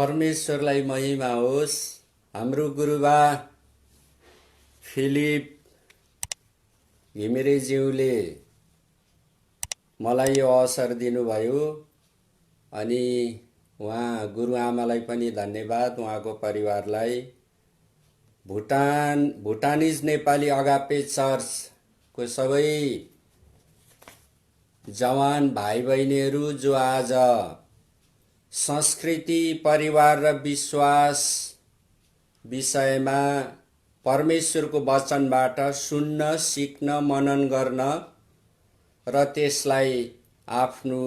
परमेश्वरलाई महिमा होस्। हाम्रो गुरुबा फिलिप घिमिरेज्यूले मलाई यो अवसर दिनुभयो अनि उहाँ गुरुआमालाई पनि धन्यवाद, उहाँको परिवारलाई। भुटानिज नेपाली अगापे चर्चको सबै जवान भाइ बहिनीहरू जो आज संस्कृति, परिवार र विश्वास विषयमा परमेश्वरको वचनबाट सुन्न, सिक्न, मनन गर्न र त्यसलाई आफ्नो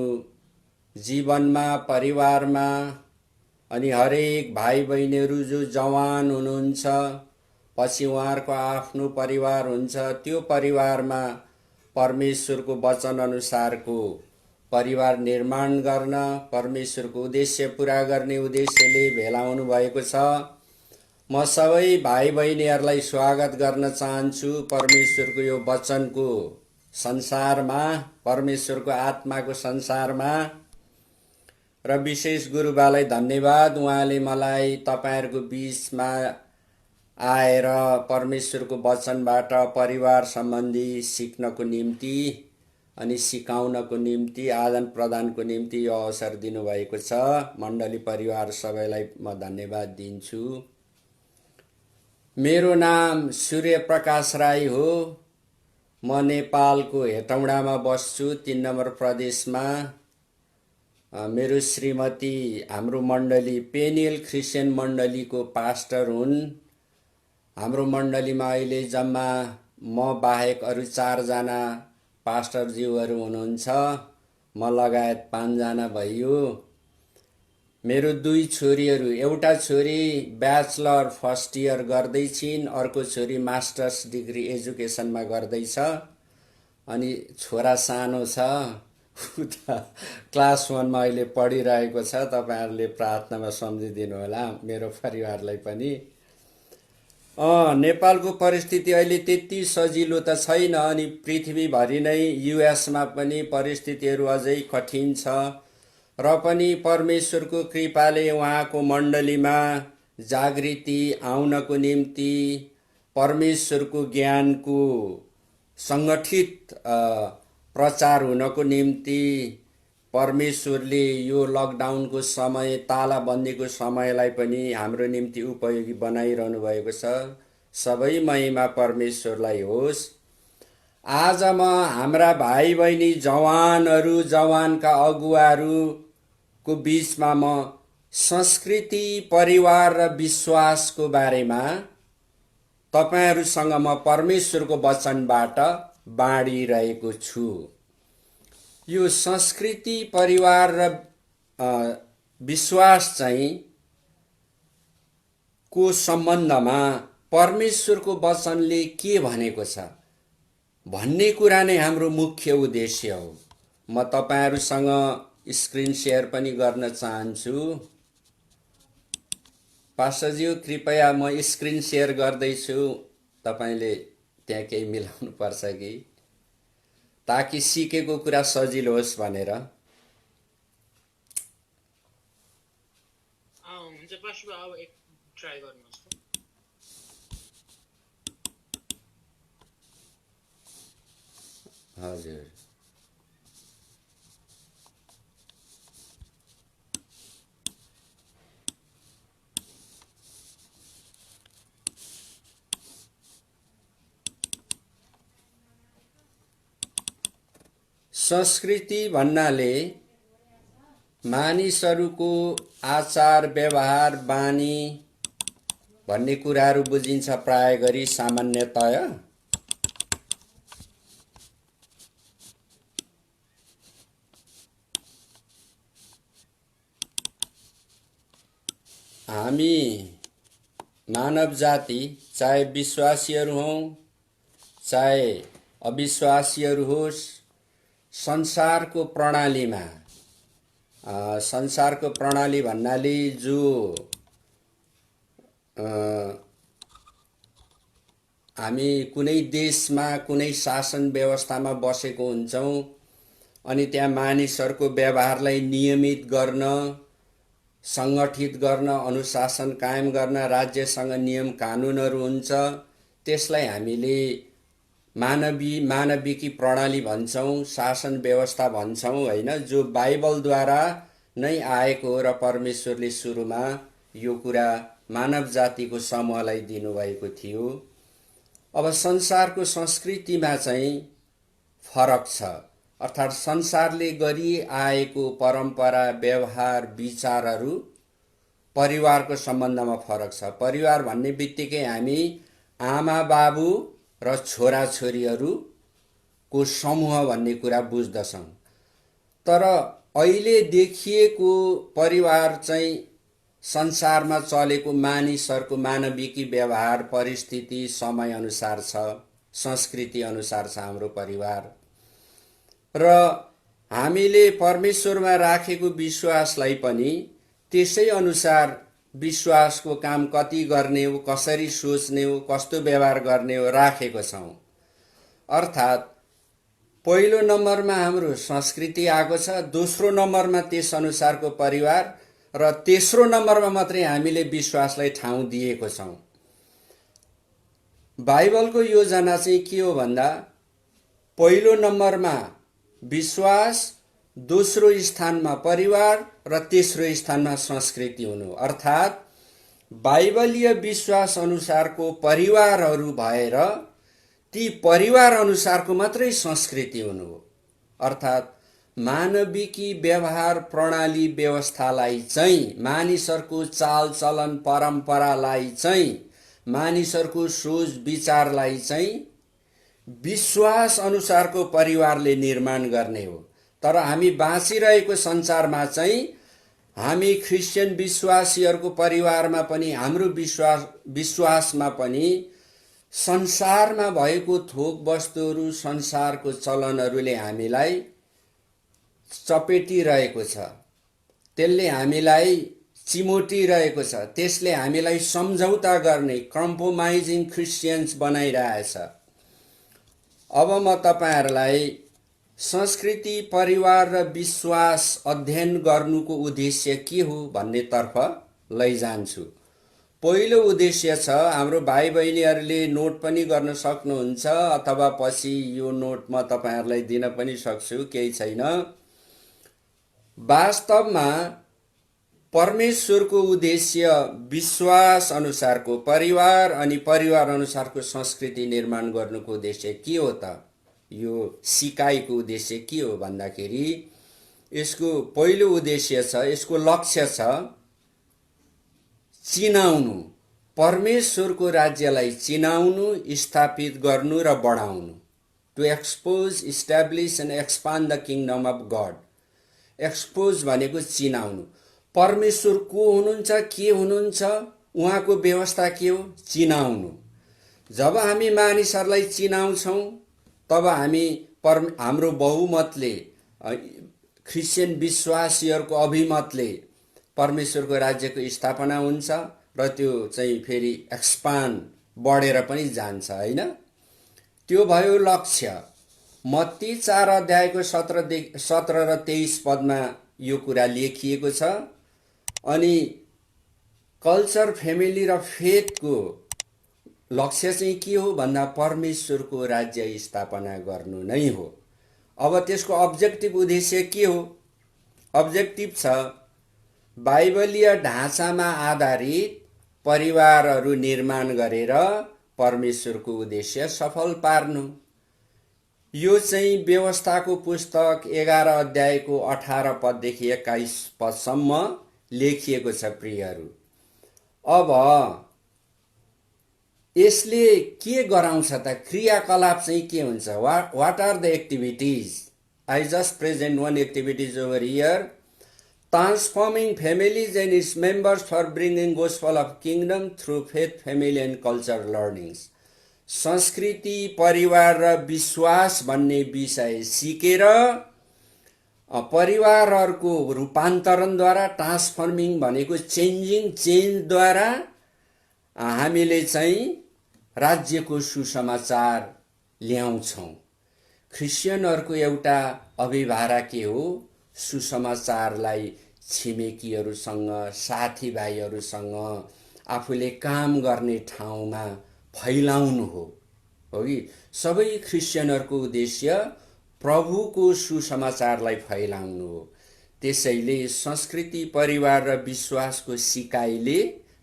जीवनमा, परिवारमा अनि हरेक भाइ बहिनीहरू जो जवान हुनुहुन्छ, पछि उहाँहरूको आफ्नो परिवार हुन्छ, त्यो परिवारमा परमेश्वरको वचन अनुसारको परिवार निर्माण गर्न, परमेश्वरको उद्देश्य पूरा गर्ने उद्देश्यले भेलाउनु भएको छ। म सबै भाइ बहिनीहरूलाई स्वागत गर्न चाहन्छु परमेश्वरको यो वचनको संसारमा, परमेश्वरको आत्माको संसारमा। र विशेष गुरुबालाई धन्यवाद, उहाँले मलाई तपाईहरुको बीचमा आएर परमेश्वरको वचनबाट परिवार सम्बन्धी सिक्नको निम्ति अनि सिकाउनको निम्ति, आदान प्रदानको निम्ति यो अवसर दिनुभएको छ। मण्डली परिवार सबैलाई म धन्यवाद दिन्छु। मेरो नाम सूर्य प्रकाश राई हो। म नेपालको हेटौडामा बस्छु, 3 नम्बर प्रदेशमा। मेरो श्रीमती हाम्रो मण्डली पेनियल क्रिस्चियन मण्डलीको पास्टर हुन्। हाम्रो मण्डलीमा अहिले जम्मा म बाहेक अरु 4 जना पास्टरज्यूहरू हुनुहुन्छ, म लगायत 5 जना भइयो। मेरो 2 छोरीहरू, एउटा छोरी ब्याचलर फर्स्ट इयर गर्दै छिन्, अर्को छोरी मास्टर्स डिग्री एजुकेसनमा गर्दैछ अनि छोरा सानो छ, क्लास 1 मा अहिले पढिरहेको छ। तपाईहरुले प्रार्थनामा सम्झिदिनु होला मेरो परिवारलाई पनि। नेपालको परिस्थिति अहिले त्यति सजिलो त छैन अनि पृथ्वीभरि नै युएस मा पनि परिस्थितिहरू अझै कठिन छ र पनि परमेश्वरको कृपाले उहाँको मण्डलीमा जागृति आउनको निम्ति, परमेश्वरको ज्ञानको संगठित प्रचार हुनको निम्ति परमेश्वरले यो लकडाउनको समय, तालाबन्दीको समयलाई पनि हाम्रो निम्ति उपयोगी बनाइरहनु भएको छ। सबै महिमा परमेश्वरलाई होस्। आज म हाम्रा भाइ बहिनी जवानहरू, जवानका अगुवाहरूको बीचमा म संस्कृति, परिवार र विश्वासको बारेमा तपाईहरुसँग म परमेश्वरको वचनबाट बाँडिरहेको छु। यो संस्कृति, परिवार र विश्वास चाहिँ को सम्बन्धमा परमेश्वरको वचनले के भनेको छ भन्ने कुरा नै हाम्रो मुख्य उद्देश्य हो। म तपाईहरुसँग स्क्रिन शेयर पनि गर्न चाहन्छु। पास्टरज्यू कृपया म स्क्रिन शेयर गर्दैछु, तपाईले त्यहाँ केही मिलाउनु पर्छ कि, ताकि सिकेको कुरा सजिलो होस् भनेर। हुन्छ पास्टर, अब एक ट्राई गर्नुहोस् त। हजुर, संस्कृति भन्नाले मानिसहरूको आचार, व्यवहार, बानी भन्ने कुराहरू बुझिन्छ प्राय गरी सामान्यतया। हामी मानव जाति, चाहे विश्वासीहरू हौं चाहे अविश्वासीहरू होस्, संसारको प्रणाली भन्नाले जो हामी कुनै देशमा, कुनै शासन व्यवस्थामा बसेको हुन्छौं अनि त्यहाँ मानिसहरूको व्यवहारलाई नियमित गर्न, सङ्गठित गर्न, अनुशासन कायम गर्न, राज्यसँग नियम कानुनहरू हुन्छ। त्यसलाई हामीले मानविकी प्रणाली भन्छौँ, शासन व्यवस्था भन्छौँ हैन, जो बाइबलद्वारा नै आएको हो र परमेश्वरले सुरुमा यो कुरा मानव जातिको समूहलाई दिनुभएको थियो। अब संसारको संस्कृतिमा चाहिँ फरक छ, अर्थात् संसारले गरी आएको परम्परा, व्यवहार, विचारहरू परिवारको सम्बन्धमा फरक छ। परिवार भन्ने बित्तिकै हामी आमा बाबु र छोराछोरीहरूको समूह भन्ने कुरा बुझ्दछौँ। तर अहिले देखिएको परिवार चाहिँ संसारमा चलेको मानिसहरूको मानविकी व्यवहार, परिस्थिति, समय अनुसार छ, संस्कृति अनुसार छ हाम्रो परिवार। र हामीले परमेश्वरमा राखेको विश्वासलाई पनि त्यसै अनुसार विश्वासको काम कति गर्ने हो, कसरी सोच्ने हो, कस्तो व्यवहार गर्ने हो राखेको छौँ। अर्थात् पहिलो नम्बरमा हाम्रो संस्कृति आएको छ, दोस्रो नम्बरमा त्यस अनुसारको परिवार, र तेस्रो नम्बरमा मात्रै हामीले विश्वासलाई ठाउँ दिएको छौँ। बाइबलको योजना चाहिँ के हो भन्दा पहिलो नम्बरमा विश्वास, दोस्रो स्थानमा परिवार र तेस्रो स्थानमा संस्कृति हुनु। अर्थात् बाइबलीय विश्वास अनुसारको परिवारहरू भएर ती परिवार अनुसारको मात्रै संस्कृति हुनु हो। अर्थात् मानविकी व्यवहार प्रणाली व्यवस्थालाई चाहिँ, मानिसहरूको चालचलन परम्परालाई चाहिँ, मानिसहरूको सोच विचारलाई चाहिँ विश्वास अनुसारको परिवारले निर्माण गर्ने हो। तर हामी बाँचिरहेको संसारमा चाहिँ हामी क्रिस्चियन विश्वासीहरूको परिवारमा पनि, हाम्रो विश्वासमा पनि संसारमा भएको थोक वस्तुहरू, संसारको चलनहरूले हामीलाई चपेटिरहेको छ, त्यसले हामीलाई चिमोटिरहेको छ, त्यसले हामीलाई सम्झौता गर्ने, कम्प्रोमाइजिङ क्रिस्चियन्स बनाइरहेछ। अब म तपाईहरुलाई संस्कृति, परिवार र विश्वास अध्ययन गर्नुको उद्देश्य के हो भन्ने तर्फ लैजान्छु। पहिलो उद्देश्य छ, हाम्रो भाइ बहिनीहरूले नोट पनि गर्न सक्नुहुन्छ, अथवा पछि यो नोट म तपाईहरुलाई दिन पनि सक्छु, केही छैन। वास्तवमा परमेश्वरको उद्देश्य विश्वास अनुसारको परिवार अनि परिवार अनुसारको संस्कृति निर्माण गर्नुको उद्देश्य के हो त? यो सिकाइको उद्देश्य के हो भन्दाखेरि यसको पहिलो उद्देश्य छ, यसको लक्ष्य छ चिनाउनु, परमेश्वरको राज्यलाई चिनाउनु, स्थापित गर्नु र बढाउनु। To expose, establish and expand the kingdom of God. Expose भनेको चिनाउनु, परमेश्वर को हुनुहुन्छ, के हुनुहुन्छ, उहाँको व्यवस्था के हो, चिनाउनु। जब हामी मानिसहरूलाई चिनाउँछौँ तब हामी हाम्रो बहुमतले, क्रिस्चियन विश्वासीहरूको अभिमतले परमेश्वरको राज्यको स्थापना हुन्छ र त्यो चाहिँ फेरि एक्सपान्ड बढेर पनि जान्छ हैन। त्यो भयो लक्ष्य। मत्ती 4 अध्यायको 17 र 23 पदमा यो कुरा लेखिएको छ। अनि कल्चर, फ्यामिली र फेथको लक्ष्य चाहिँ के हो भन्दा परमेश्वरको राज्य स्थापना गर्नु नै हो। अब त्यसको अब्जेक्टिभ उद्देश्य के हो? अब्जेक्टिभ छ बाइबलीय ढाँचामा आधारित परिवारहरू निर्माण गरेर परमेश्वरको उद्देश्य सफल पार्नु। यो चाहिँ व्यवस्थाको पुस्तक 11 अध्यायको 18 पददेखि 21 पदसम्म लेखिएको छ प्रियहरू। अब यसले के गराउँछ त? क्रियाकलाप चाहिँ के हुन्छ? What are the activities? I just present one activities over here. Transforming families and its members for bringing gospel of kingdom through faith, family and culture learnings. संस्कृति, परिवार र विश्वास भन्ने विषय सिकेर परिवारहरूको रूपान्तरणद्वारा, ट्रान्सफर्मिङ भनेको चेन्जद्वारा हामीले चाहिँ राज्यको सुसमाचार ल्याउँछौँ। क्रिस्चियनहरूको एउटा अभिभारा के हो? सुसमाचारलाई छिमेकीहरूसँग, साथीभाइहरूसँग, आफूले काम गर्ने ठाउँमा फैलाउनु हो कि सबै ख्रिस्चियनहरूको उद्देश्य प्रभुको सुसमाचारलाई फैलाउनु हो। त्यसैले संस्कृति, परिवार र विश्वासको सिकाइले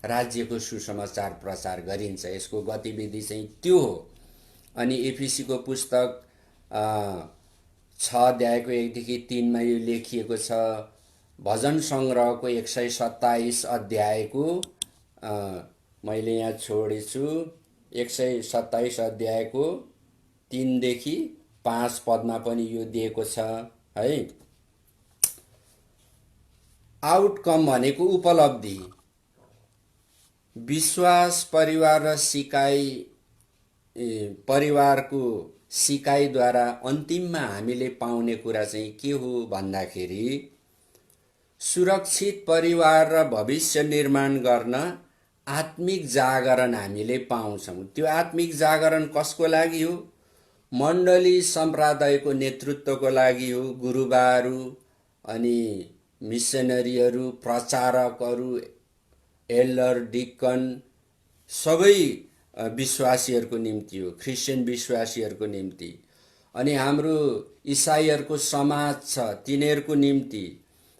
राज्यको सुसमाचार प्रचार गरिन्छ। यसको गतिविधि चाहिँ त्यो हो। अनि एफिसीको पुस्तक 6 अध्यायको 1 देखि 3 मा यो लेखिएको छ। भजन सङ्ग्रहको 127 अध्यायको मैले यहाँ छोडेछु। 127 अध्यायको 3 देखि 5 पदमा पनि यो दिएको छ है। आउटकम भनेको उपलब्धि, विश्वास, परिवार र परिवारको सिकाइद्वारा अन्तिममा हामीले पाउने कुरा चाहिँ के हो भन्दाखेरि सुरक्षित परिवार र भविष्य निर्माण गर्न आत्मिक जागरण हामीले पाउँछौँ। त्यो आत्मिक जागरण कसको लागि हो? मण्डली सम्प्रदायको नेतृत्वको लागि हो। गुरुबाहरू अनि मिसनरीहरू, प्रचारकहरू, एल्डर, डिकन सबै विश्वासीहरूको निम्ति हो, ख्रिस्चियन विश्वासीहरूको निम्ति। अनि हाम्रो इसाईहरूको समाज छ, तिनीहरूको निम्ति।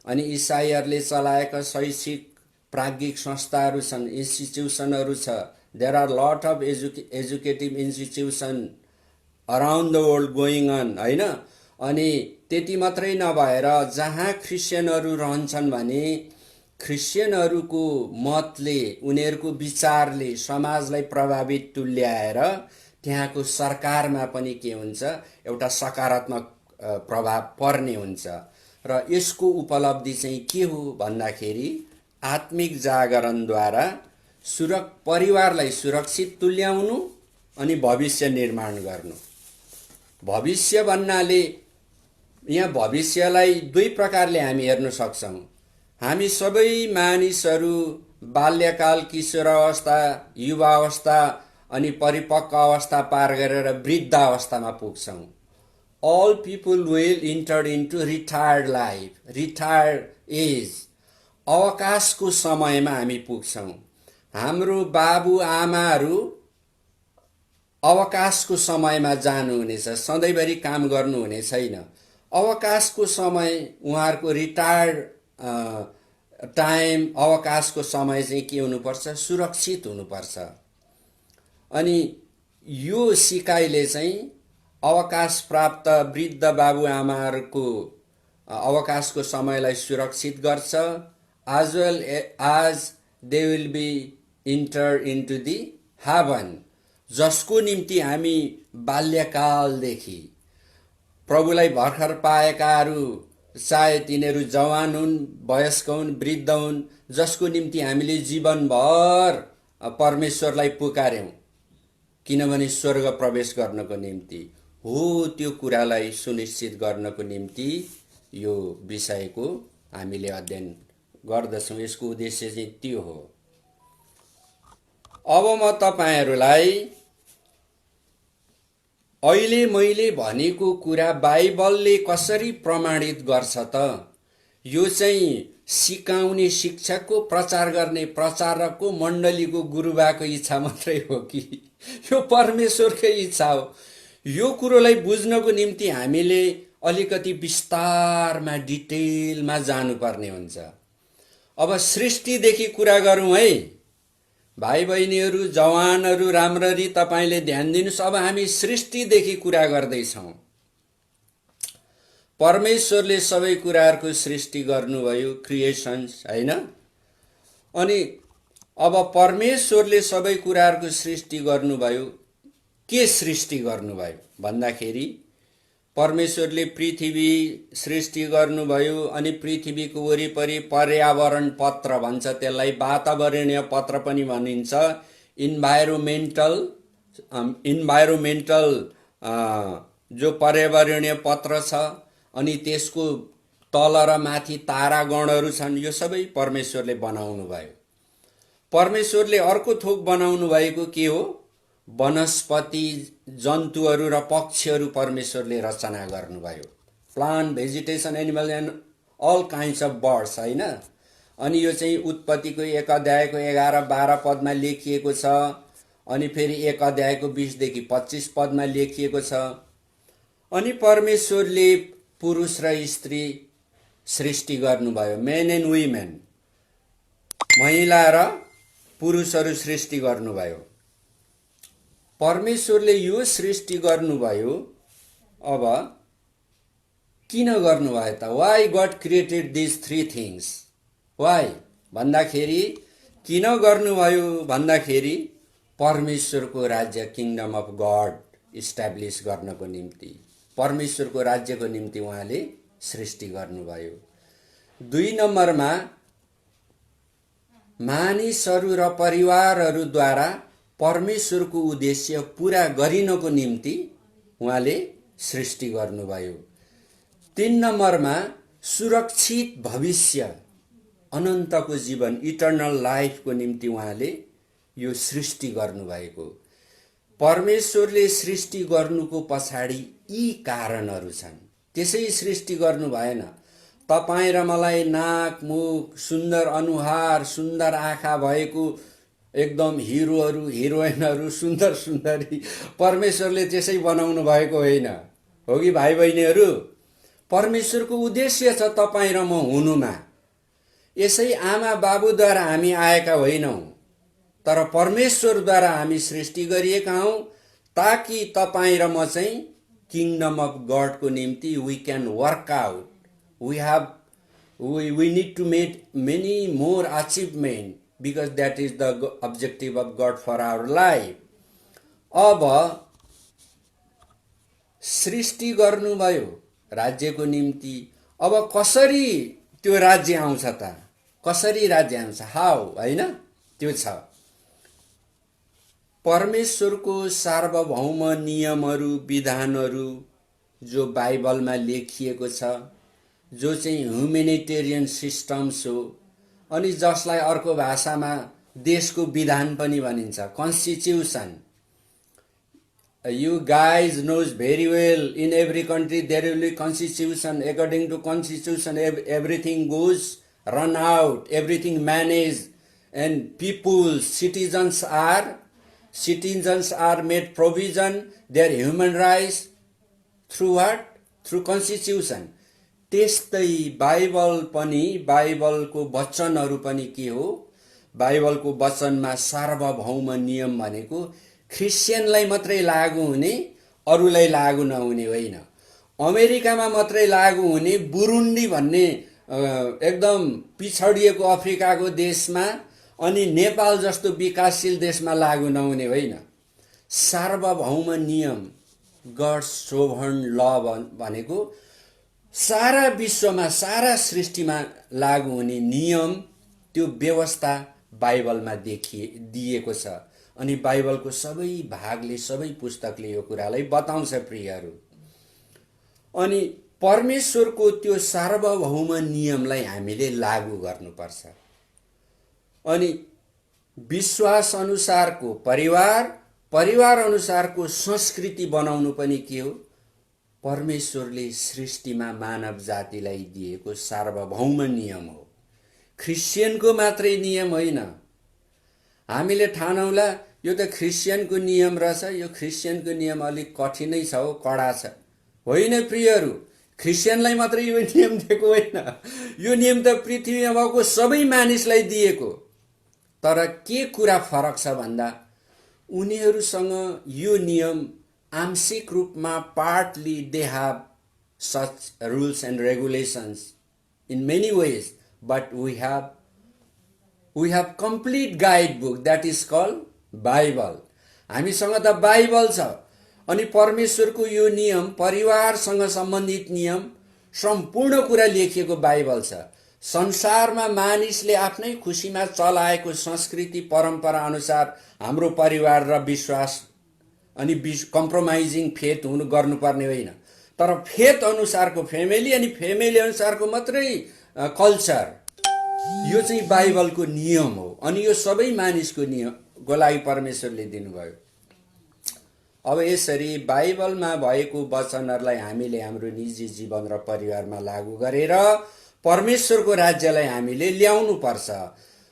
अनि इसाईहरूले चलाएका शैक्षिक प्राज्ञिक संस्थाहरू छन्, इन्स्टिट्युसनहरू छ। There are lot of educative institution around the world going on होइन। अनि त्यति मात्रै नभएर जहाँ ख्रिस्चियनहरू रहन्छन् भने ख्रिस्चियनहरूको मतले, उनीहरूको विचारले समाजलाई प्रभावित तुल्याएर त्यहाँको सरकारमा पनि के हुन्छ, एउटा सकारात्मक प्रभाव पर्ने हुन्छ। र यसको उपलब्धि चाहिँ के हो भन्दाखेरि आत्मिक जागरणद्वारा परिवारलाई सुरक्षित तुल्याउनु अनि भविष्य निर्माण गर्नु। भविष्य भन्नाले यहाँ भविष्यलाई दुई प्रकारले हामी हेर्न सक्छौँ। हामी सबै मानिसहरू बाल्यकाल, किशोरावस्था, युवावस्था अनि परिपक्व अवस्था पार गरेर वृद्धावस्थामा पुग्छौँ। All people will enter into retired life, retired age. अवकाशको समयमा हामी पुग्छौँ। हाम्रो बाबु आमाहरू अवकाशको समयमा जानुहुनेछ, सधैँभरि काम गर्नुहुने छैन। अवकाशको समय, उहाँहरूको रिटायर्ड टाइम, अवकाशको समय चाहिँ के हुनुपर्छ? सुरक्षित हुनुपर्छ। अनि यो सिकाइले चाहिँ अवकाश प्राप्त वृद्ध बाबुआमाहरूको अवकाशको समयलाई सुरक्षित गर्छ। as well as they will be entered into the heaven, जसको निम्ति हामी बाल्यकालदेखि प्रभुलाई भर्खर पाएकाहरू, चाहे तिनीहरू जवान हुन्, वयस्क हुन्, वृद्ध हुन्, जसको निम्ति हामीले जीवनभर परमेश्वरलाई पुकार्यौँ किनभने स्वर्ग प्रवेश गर्नको निम्ति हो, त्यो कुरालाई सुनिश्चित गर्नको निम्ति यो विषयको हामीले अध्ययन गर्दछौँ। यसको उद्देश्य चाहिँ त्यो हो। अब म तपाईहरूलाई अहिले मैले भनेको कुरा बाइबलले कसरी प्रमाणित गर्छ त? यो चाहिँ सिकाउने शिक्षकको, प्रचार गर्ने प्रचारकको, मण्डलीको, गुरुबाको इच्छा मात्रै हो कि यो परमेश्वरकै इच्छा हो? यो कुरोलाई बुझ्नको निम्ति हामीले अलिकति विस्तारमा, डिटेलमा जानुपर्ने हुन्छ। अब सृष्टिदेखि कुरा गरौँ है भाइ बहिनीहरू, जवानहरू, राम्ररी तपाईले ध्यान दिनुस्। अब हामी सृष्टिदेखि कुरा गर्दैछौँ। परमेश्वरले सबै कुराहरूको सृष्टि गर्नुभयो, क्रिएसन्स हैन। अनि अब परमेश्वरले सबै कुराहरूको सृष्टि गर्नुभयो। के सृष्टि गर्नुभयो भन्दाखेरि परमेश्वरले पृथ्वी सृष्टि गर्नुभयो। अनि पृथ्वीको वरिपरि पर्यावरण पत्र भन्छ, त्यसलाई वातावरणीय पत्र पनि भनिन्छ। इन्भाइरोमेन्टल जो पर्यावरणीय पत्र छ, अनि त्यसको तल र माथि तारागणहरू छन्, यो सबै परमेश्वरले बनाउनु भयो। परमेश्वरले अर्को थोक बनाउनु भएको के हो? वनस्पति, जन्तुहरू र पक्षीहरू परमेश्वरले रचना गर्नुभयो। Plant, vegetation, animal and all kinds of birds होइन। अनि यो चाहिँ उत्पत्तिको 1 अध्यायको 11-12 पदमा लेखिएको छ। अनि फेरि 1 अध्यायको 20देखि 25 पदमा लेखिएको छ। अनि परमेश्वरले पुरुष र स्त्री सृष्टि गर्नुभयो, मेन एन्ड वुमेन, महिला र पुरुषहरू सृष्टि गर्नुभयो। परमेश्वरले यो सृष्टि गर्नुभयो। अब किन गर्नुभयो त? Why God created this three things? Why भन्दाखेरि किन गर्नुभयो भन्दाखेरि परमेश्वरको राज्य, किङडम अफ गड इस्टाब्लिस गर्नको निम्ति, परमेश्वरको राज्यको निम्ति उहाँले सृष्टि गर्नुभयो। 2 नम्बरमा मानिसहरू र परिवारहरूद्वारा परमेश्वरको उद्देश्य पूरा गरिनको निम्ति उहाँले सृष्टि गर्नुभयो। 3 नम्बरमा सुरक्षित भविष्य, अनन्तको जीवन, इटर्नल लाइफको निम्ति उहाँले यो सृष्टि गर्नुभएको। परमेश्वरले सृष्टि गर्नुको पछाडि यी कारणहरू छन्। त्यसै सृष्टि गर्नु भएन। तपाईँ र मलाई नाक, मुख, सुन्दर अनुहार, सुन्दर आँखा भएको एकदम हिरोहरू, हिरोइनहरू, सुन्दर सुन्दरी परमेश्वरले त्यसै बनाउनु भएको होइन, हो कि भाइ बहिनीहरू? परमेश्वरको उद्देश्य छ तपाईँ र म हुनुमा। यसै आमा बाबुद्वारा हामी आएका होइनौँ, तर परमेश्वरद्वारा हामी सृष्टि गरिएका हौँ, ताकि तपाईँ र म चाहिँ किङडम अफ गडको निम्ति we can work out. we need to make many more achievement because that is the objective of God for our life. अब सृष्टि गर्नुभयो राज्यको निम्ति। अब कसरी त्यो राज्य आउँछ त? कसरी राज्य आउँछ? हाउ, होइन? त्यो छ परमेश्वरको सार्वभौम नियमहरू, विधानहरू जो बाइबलमा लेखिएको छ, जो चाहिँ ह्युमेनिटेरियन सिस्टम्स हो, अनि जसलाई अर्को भाषामा देशको विधान पनि भनिन्छ, constitution. You guys knows very well, in every country there will be constitution. According to constitution, everything goes run out, everything managed, and people, citizens are made provision, their human rights through what? Through constitution. त्यस्तै Bible पनि, बाइबलको वचनहरू पनि के हो? बाइबलको वचनमा सार्वभौम नियम भनेको ख्रिस्चियनलाई मात्रै लागू हुने, अरूलाई लागू नहुने होइन। अमेरिकामा मात्रै लागू हुने, बुरुन्डी भन्ने एकदम पिछडिएको अफ्रिकाको देशमा अनि नेपाल जस्तो विकासशील देशमा लागू नहुने होइन। सार्वभौम नियम, गड सोभर्न ल भनेको सारा विश्वमा, सारा सृष्टिमा लागू हुने नियम, त्यो व्यवस्था बाइबलमा दिएको छ। अनि बाइबलको सबै भागले, सबै पुस्तकले यो कुरालाई बताउँछ प्रियहरू। अनि परमेश्वरको त्यो सार्वभौम नियमलाई हामीले लागू गर्नुपर्छ। अनि विश्वास अनुसारको परिवार, परिवार अनुसारको संस्कृति बनाउनु पनि के हो? परमेश्वरले सृष्टिमा मानव जातिलाई दिएको सार्वभौम नियम हो। ख्रिस्चियनको मात्रै नियम होइन। हामीले ठानौँला यो त ख्रिस्चियनको नियम रहेछ, यो ख्रिस्चियनको नियम अलिक कठिनै छ हो, कडा छ। होइन प्रियहरू, ख्रिस्चियनलाई मात्रै यो नियम दिएको होइन, यो नियम त पृथ्वीमा भएको सबै मानिसलाई दिएको। तर के कुरा फरक छ भन्दा उनीहरूसँग यो नियम आंशिक रूपमा, partly they have such rules and regulations in many ways, but we have complete guidebook that is called Bible. हामीसँग त बाइबल छ। अनि परमेश्वरको यो नियम, परिवारसँग सम्बन्धित नियम, सम्पूर्ण कुरा लेखिएको बाइबल छ। संसारमा मानिसले आफ्नै खुसीमा चलाएको संस्कृति परम्परा अनुसार हाम्रो परिवार र विश्वास अनि कम्प्रोमाइजिङ फेथ गर्नुपर्ने होइन, तर फेथ अनुसारको फेमिली अनि फेमिली अनुसारको मात्रै कल्चर, यो चाहिँ बाइबलको नियम हो। अनि यो सबै मानिसको नियमको लागि परमेश्वरले दिनुभयो। अब यसरी बाइबलमा भएको वचनहरूलाई हामीले हाम्रो निजी जीवन र परिवारमा लागू गरेर परमेश्वरको राज्यलाई हामीले ल्याउनु पर्छ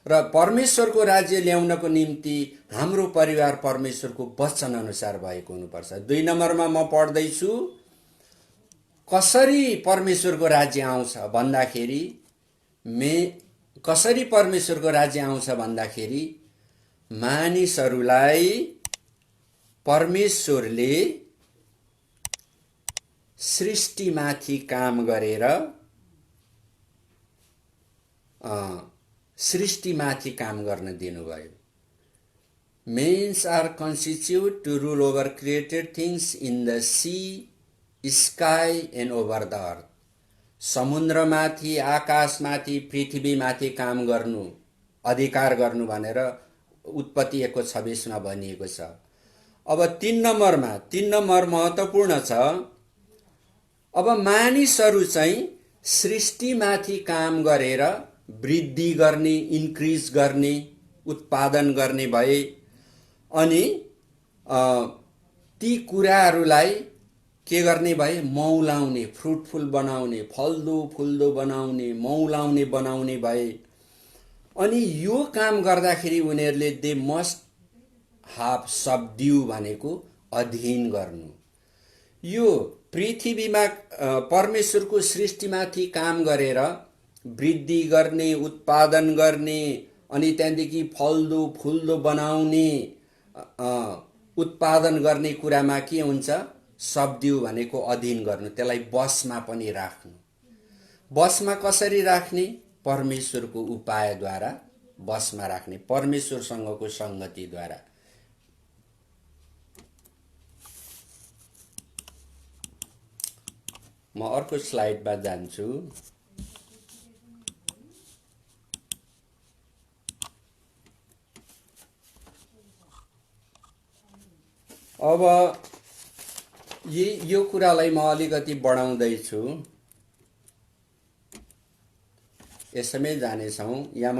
र परमेश्वरको राज्य ल्याउनको निम्ति हाम्रो परिवार परमेश्वरको वचन अनुसार भएको हुनुपर्छ। 2 नम्बरमा म पढ्दैछु, कसरी परमेश्वरको राज्य आउँछ भन्दाखेरि कसरी परमेश्वरको राज्य आउँछ भन्दाखेरि मानिसहरूलाई परमेश्वरले सृष्टिमाथि काम गरेर सृष्टिमाथि काम गर्न दिनुभयो। Men's are constitute to rule over created things in the sea, sky and over the earth. समुद्रमाथि, आकाशमाथि, पृथ्वीमाथि काम गर्नु, अधिकार गर्नु भनेर उत्पत्ति 1:26 मा भनिएको छ। अब 3 नम्बर महत्त्वपूर्ण छ। अब मानिसहरू चाहिँ सृष्टिमाथि काम गरेर वृद्धि गर्ने, इन्क्रिज गर्ने, उत्पादन गर्ने भए अनि ती कुराहरूलाई के गर्ने भए, मौलाउने, फ्रुटफुल बनाउने, फल्दो फुल्दो बनाउने, मौलाउने बनाउने भए। अनि यो काम गर्दाखेरि उनीहरूले दे मस्ट हाभ सबड्यू भनेको अधीन गर्नु। यो पृथ्वीमा परमेश्वरको सृष्टिमाथि काम गरेर वृद्धि गर्ने, उत्पादन गर्ने अनि त्यहाँदेखि फल्दो फुल्दो बनाउने, उत्पादन गर्ने कुरामा के हुन्छ, सबड्यू भनेको अधीन गर्नु, त्यसलाई बसमा पनि राख्नु। बसमा कसरी राख्ने, परमेश्वरको उपायद्वारा बसमा राख्ने, परमेश्वरसँगको संगतिद्वारा। म अर्को स्लाइडमा जान्छु। अब यो कुरालाई म अलिकति बढाउँदैछु, यसमै जानेछौँ। यहाँ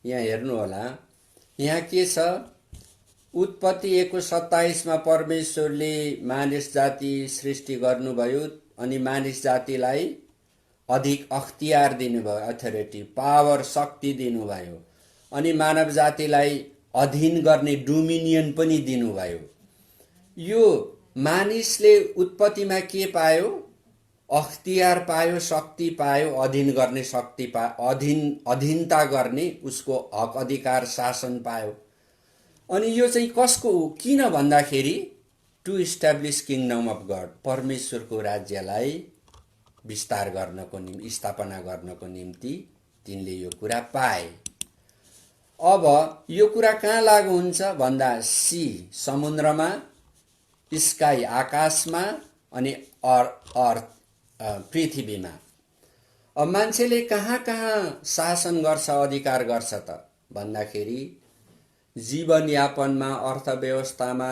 हेर्नु होला, यहाँ के छ, उत्पत्ति 1:27 मा परमेश्वरले मानिस जाति सृष्टि गर्नुभयो अनि मानिस जातिलाई अधिक अख्तियार दिनुभयो, अथोरिटी, पावर, शक्ति दिनुभयो अनि मानव जातिलाई अधीन गर्ने डोमिनियन पनि दिनुभयो। यो मानिसले उत्पत्तिमा के पायो, अख्तियार पायो, शक्ति पायो, अधीन गर्ने शक्ति पायो, अधीनता गर्ने उसको हक अधिकार शासन पायो। अनि यो चाहिँ कसको हो, किन भन्दाखेरि to establish kingdom of God, परमेश्वरको राज्यलाई विस्तार गर्नको निम्ति, स्थापना गर्नको निम्ति तिनले यो कुरा पाए। अब यो कुरा कहाँ लागू हुन्छ भन्दा सी, समुद्रमा, स्काई, आकाशमा अनि अर्थ, पृथ्वीमा। अब मान्छेले कहाँ कहाँ शासन गर्छ, अधिकार गर्छ त भन्दाखेरि जीवनयापनमा, अर्थव्यवस्थामा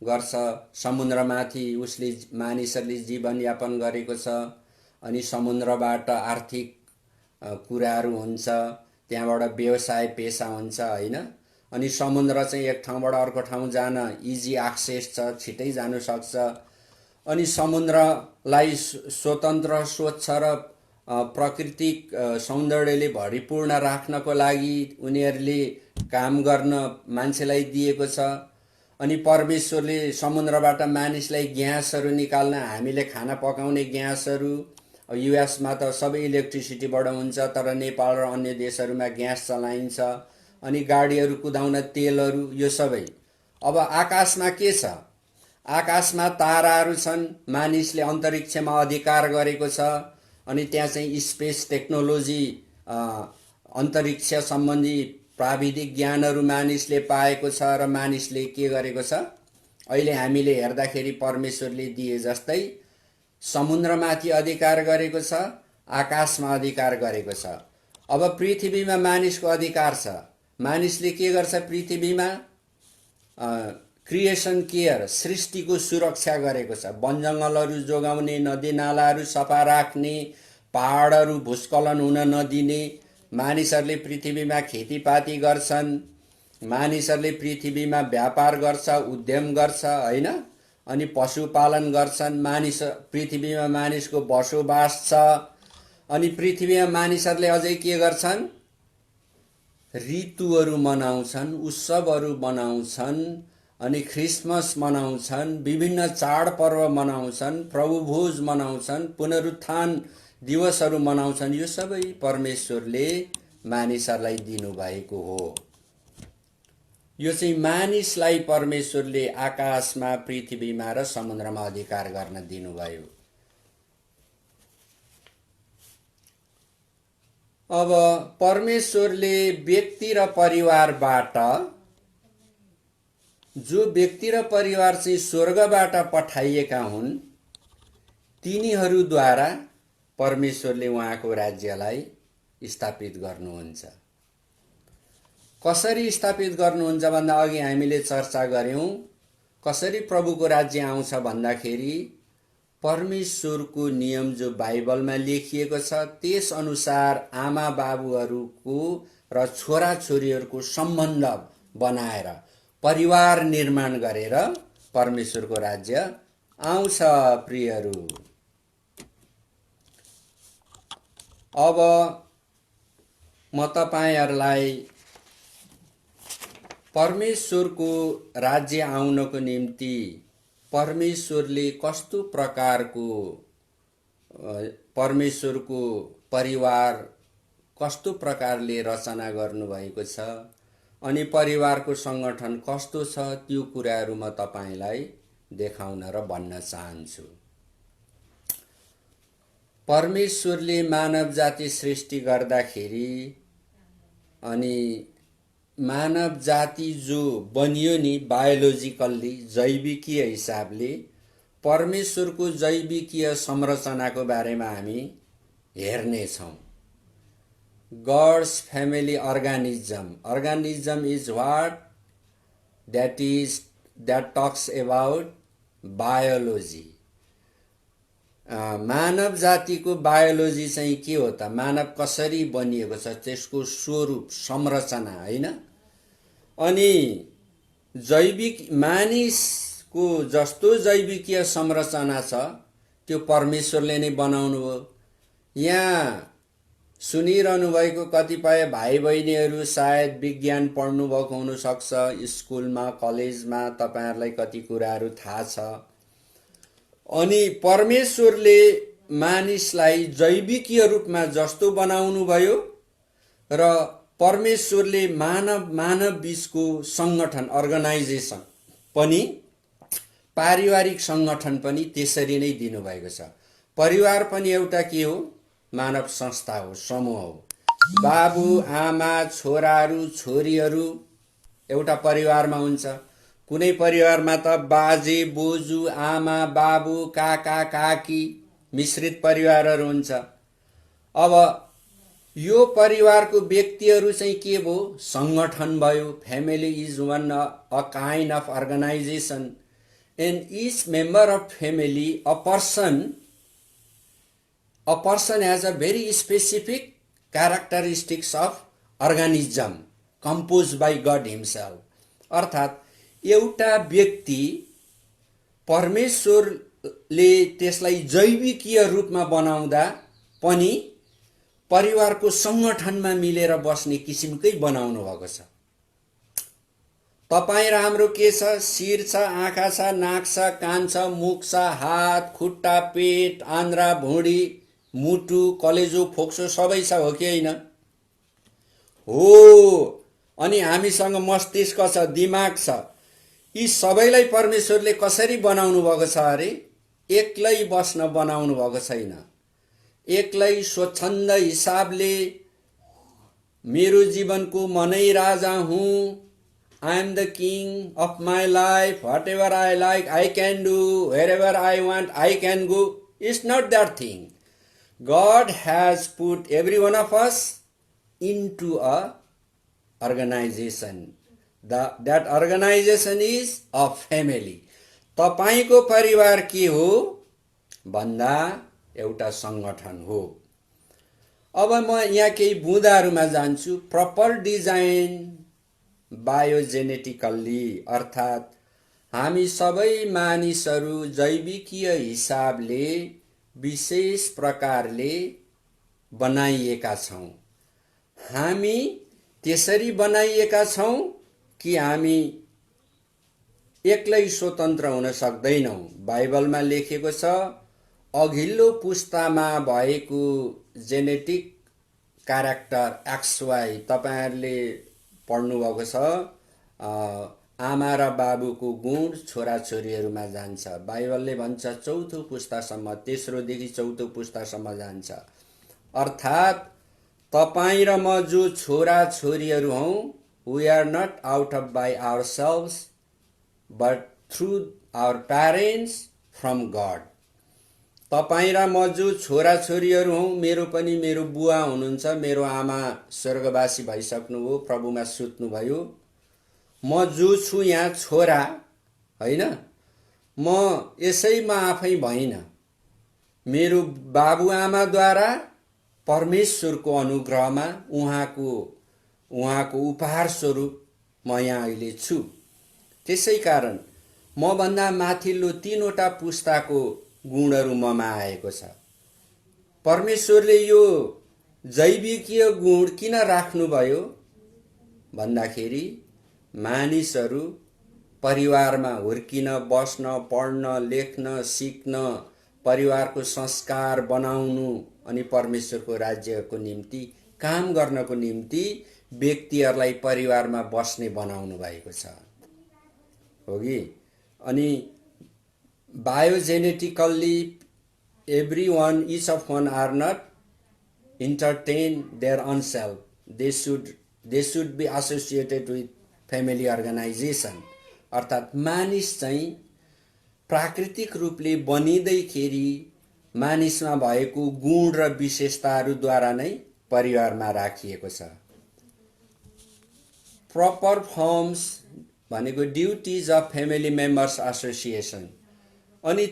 गर्छ। समुद्रमाथि उसले, मानिसहरूले जीवनयापन गरेको छ अनि समुद्रबाट आर्थिक कुराहरू हुन्छ, त्यहाँबाट व्यवसाय पेशा हुन्छ हैन। अनि समुद्र चाहिँ एक ठाउँबाट अर्को ठाउँ जान इजी एक्सेस छ, छिटै जानु सक्छ। अनि समुद्रलाई स्वतन्त्र, स्वच्छ र प्राकृतिक सौन्दर्यले भरिपूर्ण राख्नको लागि उनीहरूले काम गर्न मान्छेलाई दिएको छ। अनि परमेश्वरले समुद्रबाट मानिसलाई ग्यासहरू निकाल्न, हामीले खाना पकाउने ग्यासहरू, युएसमा त सबै इलेक्ट्रिसिटीबाट हुन्छ, तर नेपाल र अन्य देशहरूमा ग्यास चलाइन्छ। अनि गाडीहरू कुदाउन तेलहरू, यो सबै। अब आकाशमा के छ, आकाशमा ताराहरू छन्, मानिसले अन्तरिक्षमा अधिकार गरेको छ। अनि त्यहाँ चाहिँ स्पेस टेक्नोलोजी, अन्तरिक्ष सम्बन्धी प्राविधिक ज्ञानहरू मानिसले पाएको छ र मानिसले के गरेको छ, अहिले हामीले हेर्दाखेरि परमेश्वरले दिए जस्तै समुद्रमाथि अधिकार गरेको छ, आकाशमा अधिकार गरेको छ। अब पृथ्वीमा मानिसको अधिकार छ। मानिसले के गर्छ, पृथ्वीमा क्रिएसन केयर, सृष्टिको सुरक्षा गरेको छ। वनजङ्गलहरू जोगाउने, नदीनालाहरू सफा राख्ने, पहाडहरू भूस्खलन हुन नदिने। मानिसहरूले पृथ्वीमा खेतीपाती गर्छन्, मानिसहरूले पृथ्वीमा व्यापार गर्छ, उद्यम गर्छ हैन। अनि पशुपालन गर्छन्। पृथ्वीमा मानिसको बसोबास छ। अनि पृथ्वीमा मानिसहरूले अझै के गर्छन्? ऋतुहरू मनाउँछन्, उत्सवहरू मनाउँछन्, अनि क्रिसमस मनाउँछन्, विभिन्न चाडपर्व मनाउँछन्, प्रभुभोज मनाउँछन्, पुनरुत्थान दिवसहरू मनाउँछन्। यो सबै परमेश्वरले मानिसहरूलाई दिनुभएको हो। यो चाहिँ मानिसलाई परमेश्वरले आकाशमा, पृथ्वीमा र समुद्रमा अधिकार गर्न दिनुभयो। अब परमेश्वरले व्यक्ति र परिवारबाट, जो व्यक्ति र परिवार चाहिँ स्वर्गबाट पठाइएका हुन्, तिनीहरूद्वारा परमेश्वरले उहाँको राज्यलाई स्थापित गर्नुहुन्छ। कसरी स्थापित गर्नुहुन्छ भन्दा अघि हामीले चर्चा गर्यौं। कसरी प्रभुको राज्य आउँछ भन्दाखेरि परमेश्वरको नियम जो बाइबलमा लेखिएको छ त्यस अनुसार आमा बाबुहरूको र छोराछोरीहरूको सम्बन्ध बनाएर परिवार निर्माण गरेर परमेश्वरको राज्य आउँछ। प्रियहरू, अब म तपाईहरुलाई परमेश्वरको राज्य आउनको निम्ति परमेश्वरले कस्तो प्रकारको परमेश्वरको परिवार कस्तो प्रकारले रचना गर्नुभएको छ अनि परिवारको संगठन कस्तो छ त्यो कुराहरू म तपाईलाई देखाउन र भन्न चाहन्छु। परमेश्वरले मानव जाति सृष्टि गर्दाखेरि अनि मानव जाति जो बनियो नि बायोलोजिकल्ली जैविकीय हिसाबले परमेश्वरको जैविकीय संरचनाको बारेमा हामी हेर्ने छौं। God's family organism. Organism is what? That talks about biology. मानव जातिको बायोलोजी चाहिँ के हो त? मानव कसरी बनिएको छ त्यसको स्वरूप संरचना हैन। अनि जैविक मानिसको जस्तो जैविकीय संरचना छ त्यो परमेश्वरले नै बनाउनु हो। यहाँ सुनिरहनु भएको कतिपय भाइ बहिनीहरू सायद विज्ञान पढ्नु भएको हुन सक्छ, स्कुलमा कलेजमा तपाईहरुलाई कति कुराहरू थाहा छ। अनि परमेश्वरले मानिसलाई जैविकीय रूपमा जस्तो बनाउनु भयो र परमेश्वरले मानव बीचको संगठन अर्गनाइजेसन पनि पारिवारिक संगठन पनि त्यसरी नै दिनु भएको छ। परिवार पनि एउटा के हो? मानव संस्था हो, समूह हो। बाबु आमा छोराहरू छोरीहरू एउटा परिवारमा हुन्छ। कुनै परिवारमा त बाजे बोजू आमा बाबु काका काकी मिश्रित परिवारहरू हुन्छ। अब यो परिवारको व्यक्तिहरू चाहिँ के भयो? संगठन भयो। Family is one a kind of organisation and each member of family a person has a very specific characteristics of organism composed by God himself. अर्थात एउटा व्यक्ति परमेश्वरले त्यसलाई जैविकीय रूपमा बनाउँदा पनि परिवारको संगठनमा मिलेर बस्ने किसिमकै बनाउनु भएको छ। तपाई र हाम्रो के छ? शिर छ, आँखा छ, नाक छ, कान छ, मुख छ, हात खुट्टा पेट आन्द्रा भुँडी मुटु कलेजो फोक्सो सबै छ, हो कि हैन? हो। अनि हामीसँग मस्तिष्क छ, दिमाग छ। यी सबैलाई परमेश्वरले कसरी बनाउनु भएको छ अरे? एक्लै बस्न बनाउनु भएको छैन। एक्लै स्वच्छन्द हिसाबले मेरो जीवनको मनै राजा हुँ, I am the king of my life, whatever I like I can do, wherever I want I can go. It's not that thing. God has put every one of us into a organization. That organization is a family. तपाईको परिवार के हो भन्दा एउटा संगठन हो। अब म यहाँ केही बुँदाहरुमा जान्छु। प्रपर डिजाइन बायोजेनेटिकल्ली अर्थात हामी सबै मानिसहरू जैविकीय हिसाबले विशेष प्रकारले बनाइएका छौँ। हामी त्यसरी बनाइएका छौँ कि हामी एक्लै स्वतन्त्र हुन सक्दैनौँ। बाइबलमा लेखेको छ, अघिल्लो पुस्तामा भएको जेनेटिक क्यारेक्टर XY तपाईहरुले पढ्नुभएको छ, आमा र बाबुको गुण छोराछोरीहरूमा जान्छ। बाइबलले भन्छ चौथो पुस्तासम्म, तेस्रोदेखि चौथो पुस्तासम्म जान्छ। अर्थात् तपाईँ र म जो छोरा छोरीहरू हौँ, we are not out of by ourselves but through our parents from God. तपाईँ र म जो छोरा छोरीहरू हौँ, मेरो पनि मेरो बुवा हुनुहुन्छ, मेरो आमा स्वर्गवासी भइसक्नुभयो, प्रभुमा सुत्नुभयो। म जो छु यहाँ छोरा होइन, म यसैमा आफै भइन, मेरो बाबुआमाद्वारा परमेश्वरको अनुग्रहमा उहाँको उपहार स्वरूप म यहाँ अहिले छु। त्यसै कारण म भन्दा माथिल्लो तीनवटा पुस्ताको गुणहरू ममा आएको छ। परमेश्वरले यो जैविकीय गुण किन राख्नुभयो भन्दाखेरि मानिसहरू परिवारमा हुर्किन, बस्न, पढ्न, लेख्न, सिक्न, परिवारको संस्कार बनाउनु अनि परमेश्वरको राज्यको निम्ति काम गर्नको निम्ति व्यक्तिहरूलाई परिवारमा बस्ने बनाउनु भएको छ, हो कि? अनि बायोजेनेटिकल्ली everyone, each of one are not entertain their own self. They should be associated with family organization. अर्थात् मानिस चाहिँ प्राकृतिक रूपले बनिँदैखेरि मानिसमा भएको गुण र विशेषताहरूद्वारा नै परिवारमा राखिएको छ। प्रपर फर्म्स भनेको duties of family members association. अनि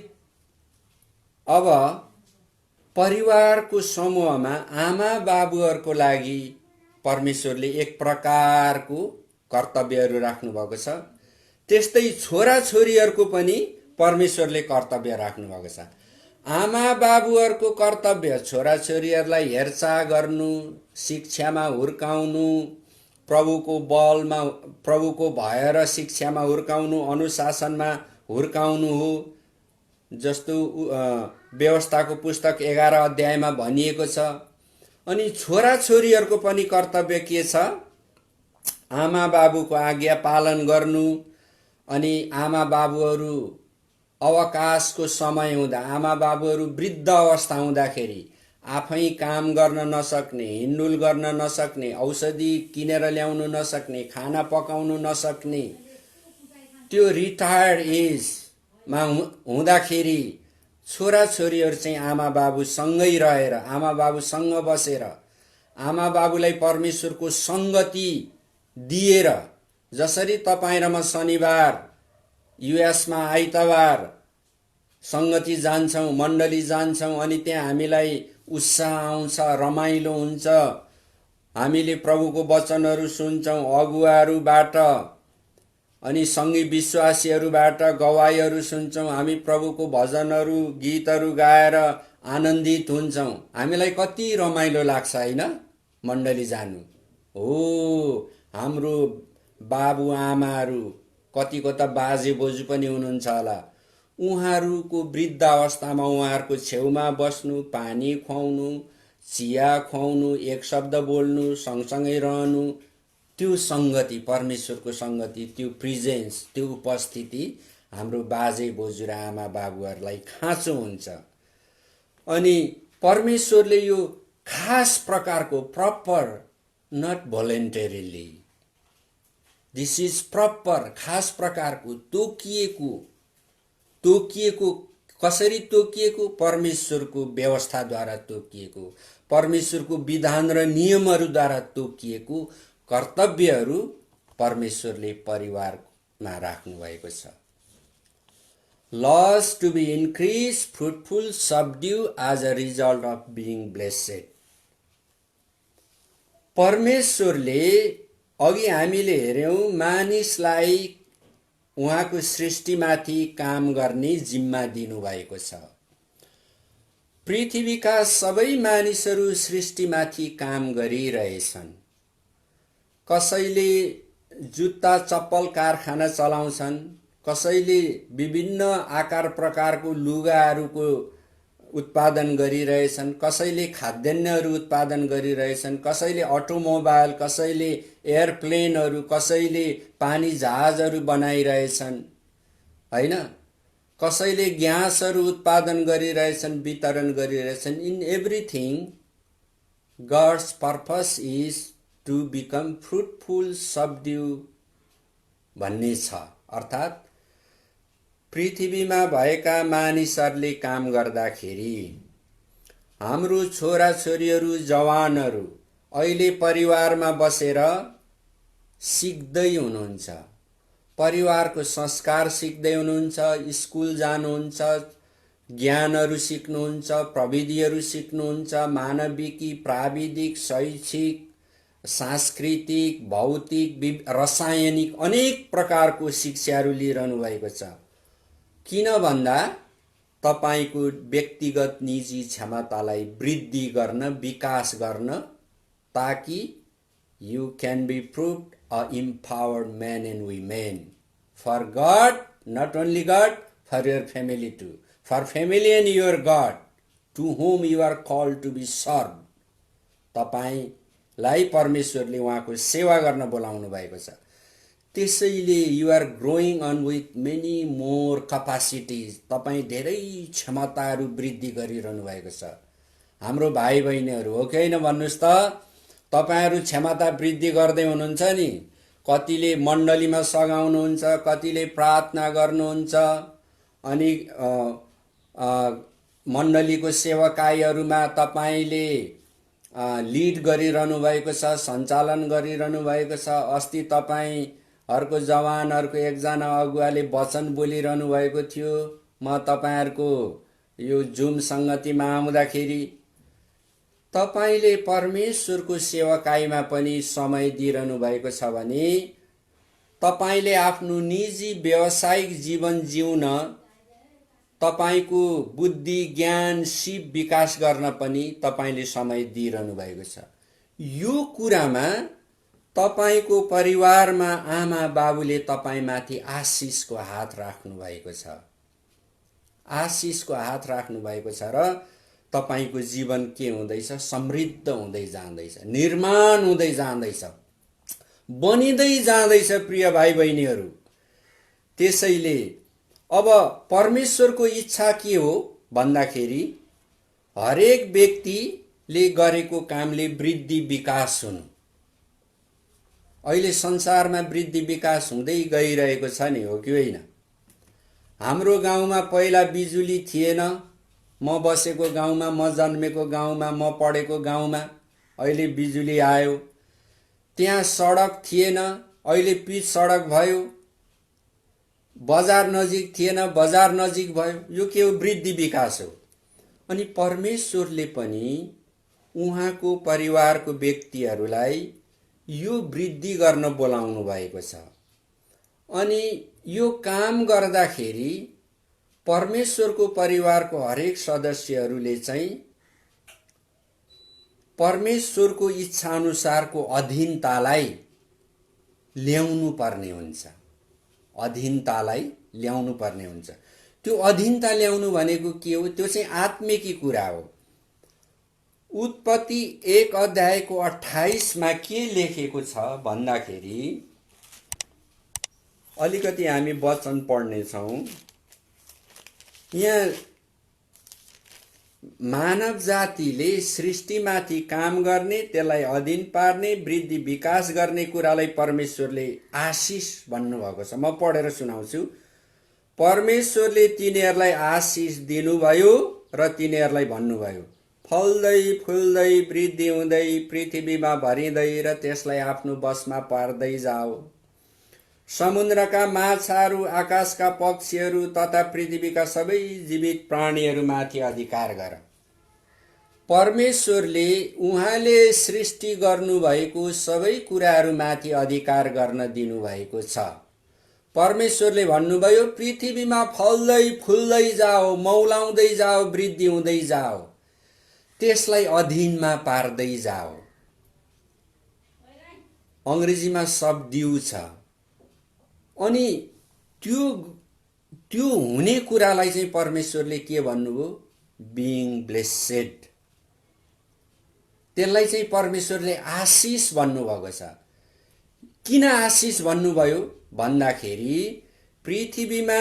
अब परिवारको समूहमा आमा बाबुहरूको लागि परमेश्वरले एक प्रकारको कर्तव्यहरू राख्नु भएको छ। त्यस्तै छोरा छोरीहरूको पनि परमेश्वरले कर्तव्य राख्नु भएको छ। आमा बाबुहरूको कर्तव्य छोरा छोरीहरूलाई हेरचाह गर्नु, शिक्षामा हुर्काउनु, प्रभुको बलमा, प्रभुको भएर शिक्षामा हुर्काउनु, अनुशासनमा हुर्काउनु हो। जस्तो व्यवस्थाको पुस्तक 11 अध्यायमा भनिएको छ। अनि छोरा छोरीहरूको पनि कर्तव्य के छ? आमा बाबुको आज्ञा पालन गर्नु। अनि आमा बाबुहरू अवकाशको समय हुँदा, आमा बाबुहरू वृद्ध अवस्था हुँदाखेरि आफै काम गर्न नसक्ने, हिँडडुल गर्न नसक्ने, औषधि किनेर ल्याउनु नसक्ने, खाना पकाउनु नसक्ने, त्यो रिटायर्ड एजमा हुँदाखेरि छोरा छोरीहरू चाहिँ आमा बाबु सँगै रहेर, आमा बाबुसँग बसेर, आमा बाबुलाई परमेश्वरको संगति दिएर, जसरी तपाईँ र म शनिबार युएसमा आइतबार संगति जान्छौँ, मण्डली जान्छौँ, अनि त्यहाँ हामीलाई उत्साह आउँछ, रमाइलो हुन्छ, हामीले प्रभुको वचनहरू सुन्छौँ, अगुवाहरूबाट अनि सँगै विश्वासीहरूबाट गवाईहरू सुन्छौँ, हामी प्रभुको भजनहरू गीतहरू गाएर आनन्दित हुन्छौँ। हामीलाई कति रमाइलो लाग्छ हैन मण्डली जानु। हो, हाम्रो बाबुआमाहरू, कतिको त बाजे बोजू पनि हुनुहुन्छ होला, उहाँहरूको वृद्ध अवस्थामा उहाँहरूको छेउमा बस्नु, पानी खुवाउनु, चिया खुवाउनु, एक शब्द बोल्नु, सँगसँगै रहनु, त्यो संगति, परमेश्वरको संगति, त्यो प्रेजेन्स, त्यो उपस्थिति हाम्रो बाजे बोजू र आमा बाबुहरूलाई खाँचो हुन्छ। अनि परमेश्वरले यो खास प्रकारको proper, not voluntarily, this is proper, खास प्रकारको तोकिएको, कसरी तोकिएको? परमेश्वरको व्यवस्थाद्वारा तोकिएको, परमेश्वरको विधान र नियमहरूद्वारा तोकिएको कर्तव्यहरू परमेश्वरले परिवारमा राख्नु भएको छ। Laws to be increased, fruitful, subdue as a result of being blessed. परमेश्वरले अघि हामीले हेर्यौं, मानिसलाई उहाँको सृष्टिमाथि काम गर्ने जिम्मा दिनुभएको छ। पृथ्वीका सबै मानिसहरू सृष्टिमाथि काम गरिरहेछन्। कसैले जुत्ता चप्पल कारखाना चलाउँछन्, कसैले विभिन्न आकार प्रकारको लुगाहरूको उत्पादन गरिरहेछन्, कसैले खाद्यान्नहरू उत्पादन गरिरहेछन्, कसैले अटोमोबाइल, कसैले एयरप्लेनहरू, कसैले पानी जहाजहरू बनाइरहेछन्, हैन? कसैले ग्यासहरू उत्पादन गरिरहेछन्, वितरण गरिरहेछन्। In everything God's purpose is to become fruitful, subdue भन्ने छ। अर्थात् पृथ्वीमा भएका मानिसहरूले काम गर्दाखेरि हाम्रो छोराछोरीहरू, जवानहरू अहिले परिवारमा बसेर सिक्दै हुनुहुन्छ, परिवारको संस्कार सिक्दै हुनुहुन्छ, स्कुल जानुहुन्छ, ज्ञानहरू सिक्नुहुन्छ, प्रविधिहरू सिक्नुहुन्छ, मानविकी, प्राविधिक, शैक्षिक, सांस्कृतिक, भौतिक, रसायनिक अनेक प्रकारको शिक्षाहरू लिइरहनु भएको छ। किन भन्दा तपाईको व्यक्तिगत निजी क्षमतालाई वृद्धि गर्न, विकास गर्न, ताकि you can be proved a empowered man and women for God, not only God, for your family too, for family and your God to whom you are called to be served। तपाईलाई परमेश्वरले उहाँको सेवा गर्न बोलाउनु भएको छ। त्यसैले you are growing on with many more capacities, तपाई धेरै क्षमताहरू वृद्धि गरिरहनु भएको छ। हाम्रो भाइ बहिनीहरू हो कि हैन भन्नुस् त? तपाईहरु क्षमता वृद्धि गर्दै हुनुहुन्छ नि। कतिले मण्डलीमा सघाउनुहुन्छ, कतिले प्रार्थना गर्नुहुन्छ, अनि मण्डलीको सेवकाईहरुमा तपाईले लिड गरिरहनु भएको छ, सञ्चालन गरिरहनु भएको छ। अस्ति तपाईहरुको जवानहरुको एकजना अगुवाले वचन बोलिरहनु भएको थियो। म तपाईहरुको यो जुम संगतिमा आउँदाखेरि तपाईले परमेश्वरको सेवकाईमा पनि समय दिइरहनु भएको छ भने तपाईले आफ्नो निजी व्यावसायिक जीवन जिउन, तपाईको बुद्धि, ज्ञान, सिप विकास गर्न पनि तपाईले समय दिइरहनु भएको छ। यो कुरामा तपाईको परिवारमा आमा बाबुले तपाईमाथि आशिषको हात राख्नु भएको छ। आशिषको हात राख्नु भएको छ र तपाईको जीवन के हुँदैछ? समृद्ध हुँदै जाँदैछ, निर्माण हुँदै जाँदैछ, बनिँदै जाँदैछ प्रिय भाइ बहिनीहरू। त्यसैले अब परमेश्वरको इच्छा के हो भन्दाखेरि हरेक व्यक्तिले गरेको कामले वृद्धि विकास हुनु। अहिले संसारमा वृद्धि विकास हुँदै गइरहेको छ नि, हो कि होइन? हाम्रो गाउँमा पहिला बिजुली थिएन। म बसेको गाउँमा, म जन्मेको गाउँमा, म पढेको गाउँमा अहिले बिजुली आयो। त्यहाँ सडक थिएन, अहिले पिच सडक भयो। बजार नजिक थिएन, बजार नजिक भयो। यो के हो? वृद्धि विकास हो। अनि परमेश्वरले पनि उहाँको परिवारको व्यक्तिहरूलाई यो वृद्धि गर्न बोलाउनु भएको छ। अनि यो काम गर्दाखेरि परमेश्वरको परिवारको हरेक सदस्यहरूले चाहिँ परमेश्वरको इच्छा अनुसारको अधीनतालाई ल्याउनु पर्ने हुन्छ। अधीनतालाई ल्याउनु पर्ने हुन्छ। त्यो अधीनता ल्याउनु भनेको के हो? त्यो चाहिँ आत्मिकी कुरा हो। उत्पत्ति 1 अध्यायको 28 मा के लेखेको छ भन्दाखेरि, अलिकति हामी वचन पढ्ने छौं। यहाँ मानव जातिले सृष्टिमाथि काम गर्ने, त्यसलाई अधीन पार्ने, वृद्धि विकास गर्ने कुरालाई परमेश्वरले आशिष भन्नुभएको छ। म पढेर सुनाउँछु। परमेश्वरले तिनीहरूलाई आशिष दिनुभयो र तिनीहरूलाई भन्नुभयो, फल्दै फुल्दै वृद्धि हुँदै पृथ्वीमा भरिँदै र त्यसलाई आफ्नो वशमा पार्दै जाओ। समुद्रका माछाहरू, आकाशका पक्षीहरू तथा पृथ्वीका सबै जीवित प्राणीहरूमाथि अधिकार गर। परमेश्वरले उहाँले सृष्टि गर्नुभएको सबै कुराहरूमाथि अधिकार गर्न दिनुभएको छ। परमेश्वरले भन्नुभयो, पृथ्वीमा फल्दै फुल्दै जाओ, मौलाउँदै जाओ, वृद्धि हुँदै जाओ। त्यसलाई अधीनमा पार्दै जाओ। अङ्ग्रेजीमा सबड्यू छ। अनि त्यो त्यो हुने कुरालाई चाहिँ परमेश्वरले के भन्नुभयो? Being blessed. त्यसलाई चाहिँ परमेश्वरले आशिष भन्नुभएको छ। किन आशिष भन्नुभयो भन्दाखेरि पृथ्वीमा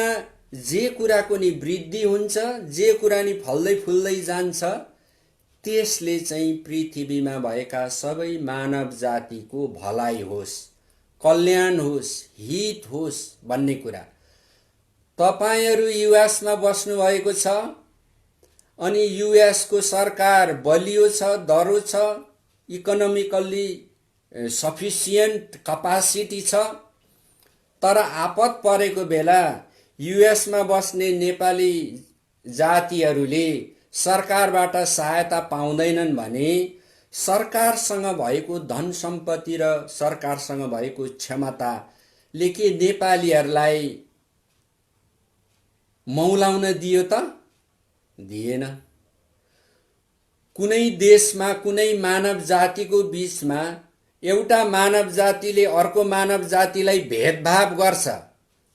जे कुराको नि वृद्धि हुन्छ, जे कुरा नि फल्दै फुल्दै जान्छ, त्यसले चाहिँ पृथ्वीमा भएका सबै मानव जातिको भलाइ होस्, कल्याण होस्, हित होस् भन्ने कुरा। तपाईहरू युएसमा बस्नु भएको छ अनि युएसको सरकार बलियो छ, दह्रो छ, इकोनोमिकल्ली सफिसियन्ट कपासिटी छ, तर आपत परेको बेला युएसमा बस्ने नेपाली जातिहरूले सरकारबाट सहायता पाउँदैनन् भने सरकारसँग भएको धन सम्पत्ति र सरकारसँग भएको क्षमताले के नेपालीहरूलाई मौलाउन दियो त? दिएन। कुनै देशमा कुनै मानव जातिको बीचमा एउटा मानव जातिले अर्को मानव जातिलाई भेदभाव गर्छ,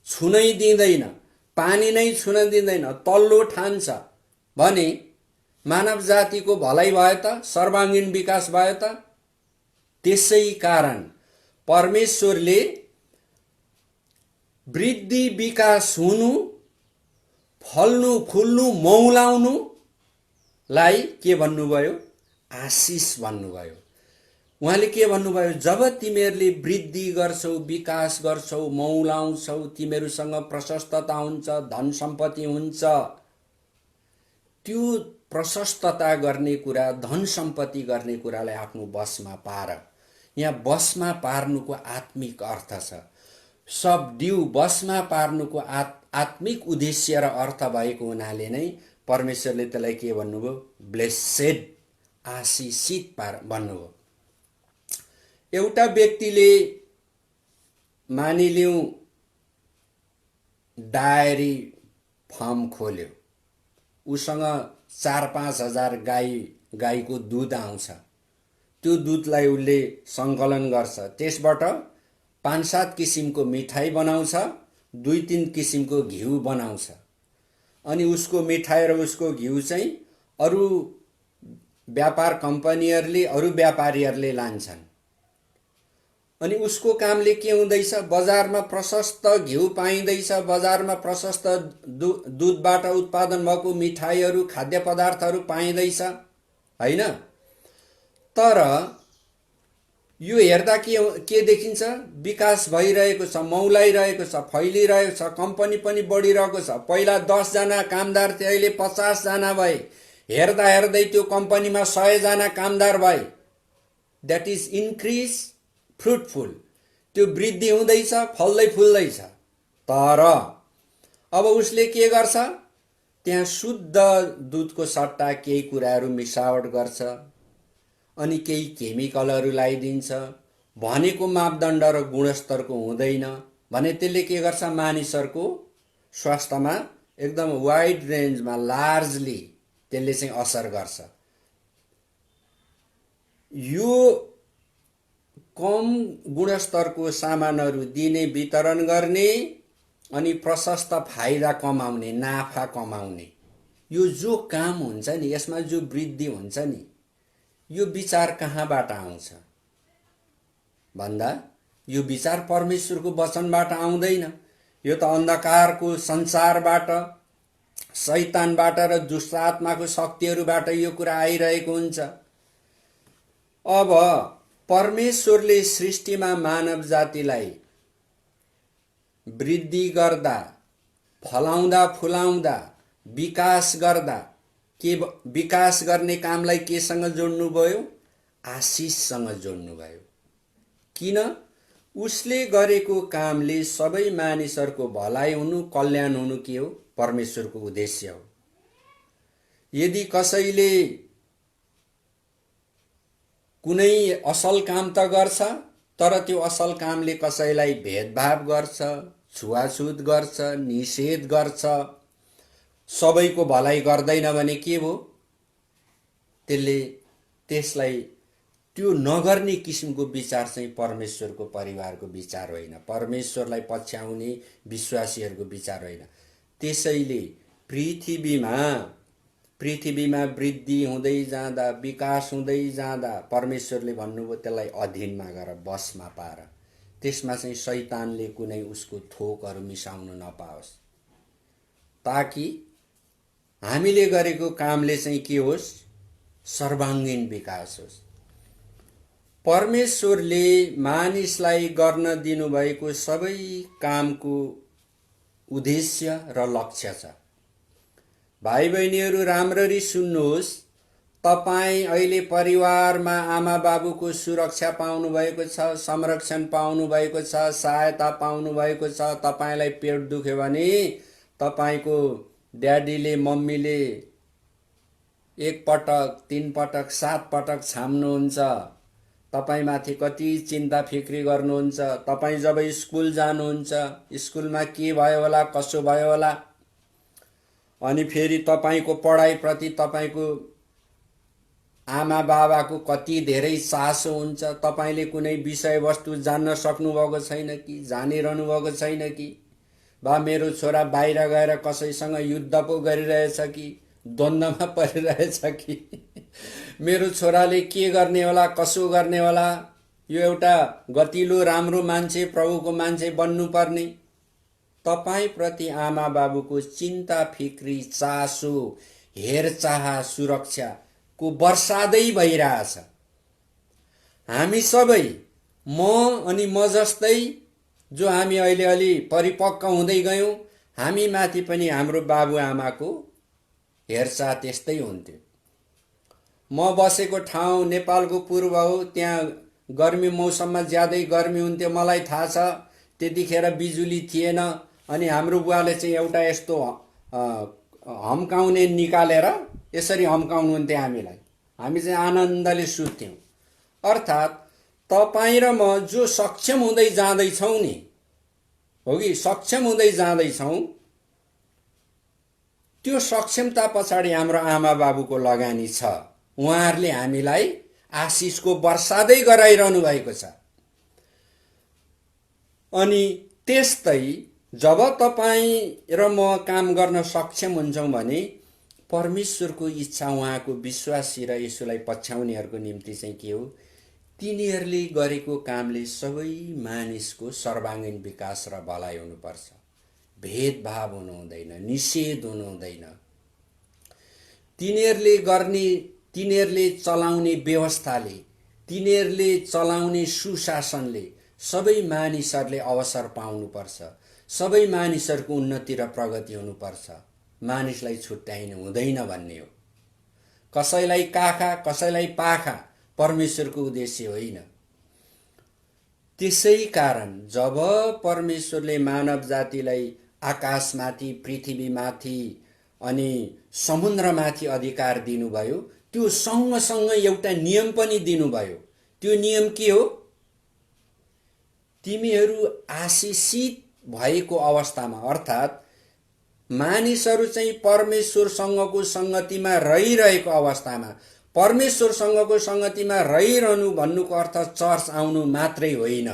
छुनै दिँदैन, पानी नै छुन दिँदैन, तल्लो ठान्छ भने मानव जातिको भलाइ भयो त? सर्वाङ्गीण विकास भयो त? त्यसै कारण परमेश्वरले वृद्धि विकास हुनु, फल्नु फुल्नु मौलाउनुलाई के भन्नुभयो? आशिष भन्नुभयो। उहाँले के भन्नुभयो? जब तिमीहरूले वृद्धि गर्छौ, विकास गर्छौ, मौलाउँछौ, तिमीहरूसँग प्रशस्तता हुन्छ, धन सम्पत्ति हुन्छ, त्यो प्रशस्तता गर्ने कुरा, धन सम्पत्ति गर्ने कुरालाई आफ्नो बसमा पार। यहाँ बसमा पार्नुको आत्मिक अर्थ छ। सबड्यू बसमा पार्नुको आत्मिक उद्देश्य र अर्थ भएको हुनाले नै परमेश्वरले त्यसलाई के भन्नुभयो? ब्लेसेड, आशिषित पार भन्नुभयो। एउटा व्यक्तिले मानिलिउँ डायरी फार्म खोल्यो, उसँग 4-5 हजार गाईको दुध आउँछ। त्यो दुधलाई उसले सङ्कलन गर्छ, त्यसबाट 5-7 किसिमको मिठाई बनाउँछ, 2-3 किसिमको घिउ बनाउँछ। अनि उसको मिठाई र उसको घिउ चाहिँ अरू व्यापार कम्पनीहरूले, अरू व्यापारीहरूले लान्छन्। अनि उसको कामले के हुँदैछ? बजारमा प्रशस्त घिउ पाइँदैछ, बजारमा प्रशस्त दुधबाट उत्पादन भएको मिठाईहरू, खाद्य पदार्थहरू पाइँदैछ, हैन? तर यो हेर्दा के देखिन्छ? विकास भइरहेको छ, मौलाइरहेको छ, फैलिरहेको छ, कम्पनी पनि बढिरहेको छ। पहिला 10 जना कामदार थिए, अहिले 50 जना भए। हेर्दा हेर्दै त्यो कम्पनीमा 100 जना कामदार भए। That is increase fruitful. त्यो वृद्धि हुँदैछ, फल्दै फुल्दैछ। तर अब उसले के गर्छ? त्यहाँ शुद्ध दुधको सट्टा केही कुराहरू मिसावट गर्छ, अनि केही केमिकलहरू लगाइदिन्छ, भनेको मापदण्ड र गुणस्तरको हुँदैन भने त्यसले के गर्छ? मानिसहरूको स्वास्थ्यमा एकदम वाइड रेन्जमा लार्जली त्यसले चाहिँ असर गर्छ। यो कम गुणस्तरको सामानहरू दिने, वितरण गर्ने अनि प्रशस्त फाइदा कमाउने, नाफा कमाउने, यो जो काम हुन्छ नि, यसमा जो वृद्धि हुन्छ नि, यो विचार कहाँबाट आउँछ भन्दा यो विचार परमेश्वरको वचनबाट आउँदैन। यो त अन्धकारको संसारबाट, शैतानबाट र दुष्ट आत्माको शक्तिहरूबाट यो कुरा आइरहेको हुन्छ। अब परमेश्वरले सृष्टिमा मानव जातिलाई वृद्धि गर्दा, फलाउँदा फुलाउँदा, विकास गर्दा के विकास गर्ने कामलाई केसँग जोड्नुभयो? आशिषसँग जोड्नुभयो। किन? उसले गरेको कामले सबै मानिसहरूको भलाइ हुनु, कल्याण हुनु के हो? परमेश्वरको उद्देश्य हो। यदि कसैले कुनै असल काम त गर्छ, तर त्यो असल कामले कसैलाई भेदभाव गर्छ, छुवाछुत गर्छ, निषेध गर्छ, सबैको भलाइ गर्दैन भने के हो? त्यसले त्यसलाई त्यो नगर्ने किसिमको विचार चाहिँ परमेश्वरको परिवारको विचार होइन, परमेश्वरलाई पछ्याउने विश्वासीहरूको विचार होइन। त्यसैले पृथ्वीमा वृद्धि हुँदै जाँदा, विकास हुँदै जाँदा परमेश्वरले भन्नुभयो त्यसलाई अधीनमा गर, बसमा पार। त्यसमा चाहिँ शैतानले कुनै उसको थोकहरू मिसाउन नपाओस्, ताकि हामीले गरेको कामले चाहिँ के होस्, सर्वाङ्गीण विकास होस्। परमेश्वरले मानिसलाई गर्न दिनुभएको सबै कामको उद्देश्य र लक्ष्य छ। भाइ बहिनीहरू राम्ररी सुन्नुहोस्, तपाईँ अहिले परिवारमा आमा बाबुको सुरक्षा पाउनुभएको छ, संरक्षण पाउनुभएको छ, सहायता पाउनुभएको छ। तपाईँलाई पेट दुख्यो भने तपाईँको ड्याडीले मम्मीले 1 पटक 3 पटक 7 पटक छाम्नुहुन्छ। तपाईमाथि कति चिन्ता फिक्री गर्नुहुन्छ। तपाईँ जब स्कुल जानुहुन्छ, स्कुलमा के भयो होला, कसो भयो होला, अनि फेरि तपाईँको पढाइप्रति तपाईँको आमा बाबाको कति धेरै चासो हुन्छ। तपाईँले कुनै विषयवस्तु जान्न सक्नुभएको छैन कि, जानिरहनु भएको छैन कि, बा मेरो छोरा बाहिर गएर कसैसँग युद्ध पो गरिरहेछ कि, द्वन्द्वमा परिरहेछ कि, मेरो छोराले के गर्ने होला, कसो गर्ने होला, यो एउटा गतिलो राम्रो मान्छे, प्रभुको मान्छे बन्नुपर्ने। तपाईप्रति आमा बाबुको चिन्ता फिक्री, चासो, हेरचाह, सुरक्षाको वर्षादै भइरहेछ। हामी सबै, म जस्तै जो हामी अहिले अलि परिपक्व हुँदै गयौँ, हामी माथि पनि हाम्रो बाबुआमाको हेरचाह त्यस्तै हुन्थ्यो। म बसेको ठाउँ नेपालको पूर्व हो, त्यहाँ गर्मी मौसममा ज्यादै गर्मी हुन्थ्यो। मलाई थाहा छ त्यतिखेर बिजुली थिएन, अनि हाम्रो बुवाले चाहिँ एउटा यस्तो हम्काउने निकालेर यसरी हम्काउनुहुन्थ्यो हामीलाई। हामी चाहिँ आनन्दले सुत्थ्यौँ। अर्थात् तपाईँ र म जो सक्षम हुँदै जाँदैछौँ नि, हो कि सक्षम हुँदै जाँदैछौँ, त्यो सक्षमता पछाडि हाम्रो आमा बाबुको लगानी छ। उहाँहरूले हामीलाई आशिषको वर्षादै गराइरहनु भएको छ। अनि त्यस्तै जब तपाईँ र म काम गर्न सक्षम हुन्छौँ भने परमेश्वरको इच्छा, उहाँको विश्वासी र यसुलाई पछ्याउनेहरूको निम्ति चाहिँ के हो, तिनीहरूले गरेको कामले सबै मानिसको सर्वाङ्गीण विकास र भलाइ हुनुपर्छ। भेदभाव हुनु हुँदैन, निषेध हुनु हुँदैन। तिनीहरूले चलाउने व्यवस्थाले, तिनीहरूले चलाउने सुशासनले सबै मानिसहरूले अवसर पाउनुपर्छ। सबै मानिसहरूको उन्नति र प्रगति हुनुपर्छ। मानिसलाई छुट्याइनु हुँदैन भन्ने हो। कसैलाई काखा, कसैलाई पाखा परमेश्वरको उद्देश्य होइन। त्यसै कारण जब परमेश्वरले मानव जातिलाई आकाशमाथि, पृथ्वीमाथि अनि समुद्रमाथि अधिकार दिनुभयो, त्यो सँगसँगै एउटा नियम पनि दिनुभयो। त्यो नियम के हो? तिमीहरू आशिषित भएको अवस्थामा, अर्थात् मानिसहरू चाहिँ परमेश्वरसँगको सङ्गतिमा रहिरहेको अवस्थामा, परमेश्वरसँगको सङ्गतिमा रहिरहनु भन्नुको अर्थ चर्च आउनु मात्रै होइन,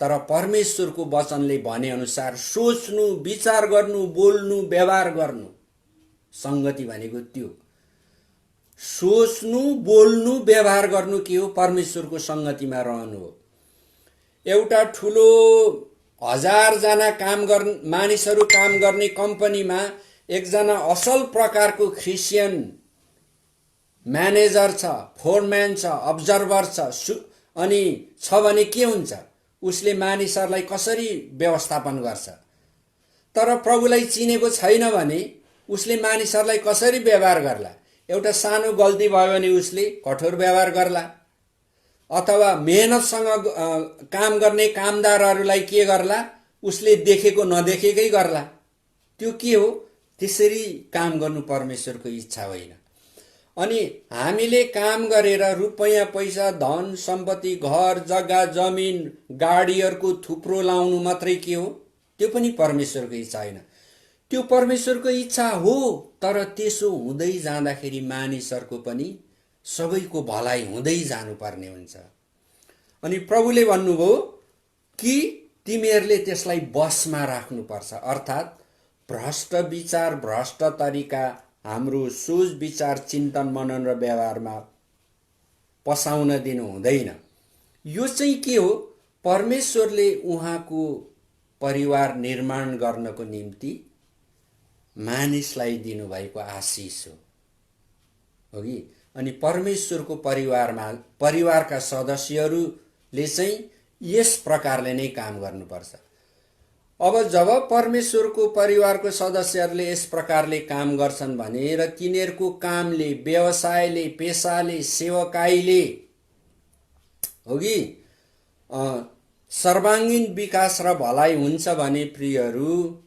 तर परमेश्वरको वचनले भने अनुसार सोच्नु, विचार गर्नु, बोल्नु, व्यवहार गर्नु। सङ्गति भनेको त्यो सोच्नु, बोल्नु, व्यवहार गर्नु के हो? परमेश्वरको सङ्गतिमा रहनु हो। एउटा ठुलो 1000 जना मानिसहरू काम गर्ने कम्पनीमा एकजना असल प्रकारको क्रिस्चियन म्यानेजर छ, फोरम्यान छ, अब्जर्भर छ, अनि छ भने के हुन्छ? उसले मानिसहरूलाई कसरी व्यवस्थापन गर्छ? तर प्रभुलाई चिनेको छैन भने उसले मानिसहरूलाई कसरी व्यवहार गर्ला? एउटा सानो गल्ती भयो भने उसले कठोर व्यवहार गर्ला, अथवा मेहनतसँग काम गर्ने कामदारहरूलाई के गर्ला? उसले देखेको नदेखेकै गर्ला। त्यो के हो? त्यसरी काम गर्नु परमेश्वरको इच्छा होइन। अनि हामीले काम गरेर रुपैयाँ पैसा, धन सम्पत्ति, घर जग्गा जमिन, गाडीहरूको थुप्रो लाउनु मात्रै के हो? त्यो पनि परमेश्वरको इच्छा होइन। त्यो परमेश्वरको इच्छा हो, तर त्यसो हुँदै जाँदाखेरि मानिसहरूको पनि सबैको भलाइ हुँदै जानुपर्ने हुन्छ। अनि प्रभुले भन्नुभयो कि तिमीहरूले त्यसलाई बसमा राख्नुपर्छ, अर्थात् भ्रष्ट विचार, भ्रष्ट तरिका हाम्रो सोच, विचार, चिन्तन, मनन र व्यवहारमा पसाउन दिनु हुँदैन। यो चाहिँ के हो? परमेश्वरले उहाँको परिवार निर्माण गर्नको निम्ति मानिसलाई दिनुभएको आशिष हो कि? अनि परमेश्वरको परिवारका सदस्यहरूले चाहिँ यस प्रकारले नै काम गर्नुपर्छ। अब जब परमेश्वरको परिवारको सदस्यहरूले यस प्रकारले काम गर्छन् भने र तिनीहरूको कामले, व्यवसायले, पेसाले, सेवकाईले हो कि सर्वाङ्गीन विकास र भलाइ हुन्छ भने प्रियहरू,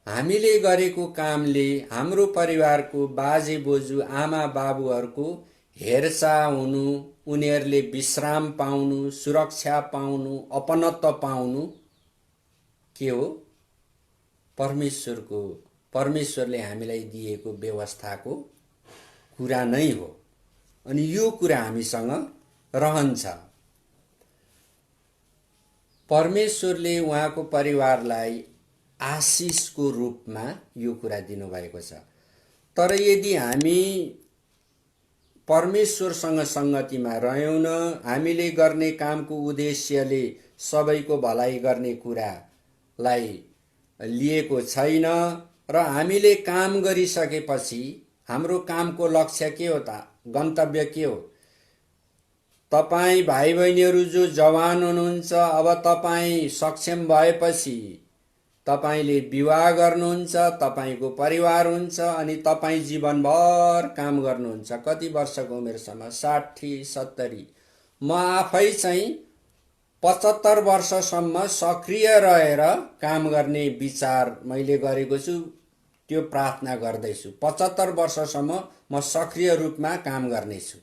हामीले गरेको कामले हाम्रो परिवारको बाजे बोजू, आमा बाबुहरूको हेरचाह हुनु, उनीहरूले विश्राम पाउनु, सुरक्षा पाउनु, अपनत्व पाउनु के हो? परमेश्वरले हामीलाई दिएको व्यवस्थाको कुरा नै हो। अनि यो कुरा हामीसँग रहन्छ। परमेश्वरले उहाँको परिवारलाई आशिषको रूपमा यो कुरा दिनुभएको छ। तर यदि हामी परमेश्वरसँग सङ्गतिमा रह्यौँ न, हामीले गर्ने कामको उद्देश्यले सबैको भलाइ गर्ने कुरालाई लिएको छैन र हामीले काम गरिसकेपछि हाम्रो कामको लक्ष्य के हो त? गन्तव्य के हो? तपाईँ भाइ बहिनीहरू जो जवान हुनुहुन्छ, अब तपाईँ सक्षम भएपछि तपाईले विवाह गर्नुहुन्छ, तपाईको परिवार हुन्छ अनि तपाईँ जीवनभर काम गर्नुहुन्छ। कति वर्षको उमेरसम्म? 60, 70। म आफै चाहिँ 75 वर्षसम्म सक्रिय रहेर काम गर्ने विचार मैले गरेको छु, त्यो प्रार्थना गर्दैछु। 75 वर्षसम्म म सक्रिय रूपमा काम गर्नेछु।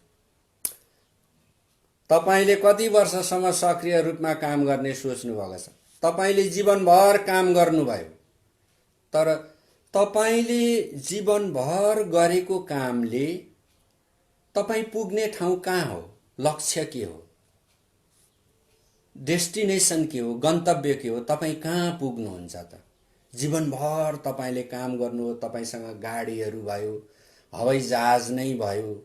तपाईले कति वर्षसम्म सक्रिय रूपमा काम गर्ने सोच्नु भएको छ? तपाईले जीवनभर काम गर्नुभयो, तर तपाईले जीवनभर गरेको कामले तपाई पुग्ने ठाउँ कहाँ हो? लक्ष्य के हो? डेस्टिनेसन के हो? गन्तव्य के हो? तपाई कहाँ पुग्नुहुन्छ त? जीवनभर तपाईले काम गर्नु, तपाईसँग गाडीहरू भयो, हवाई जहाज नै भयो,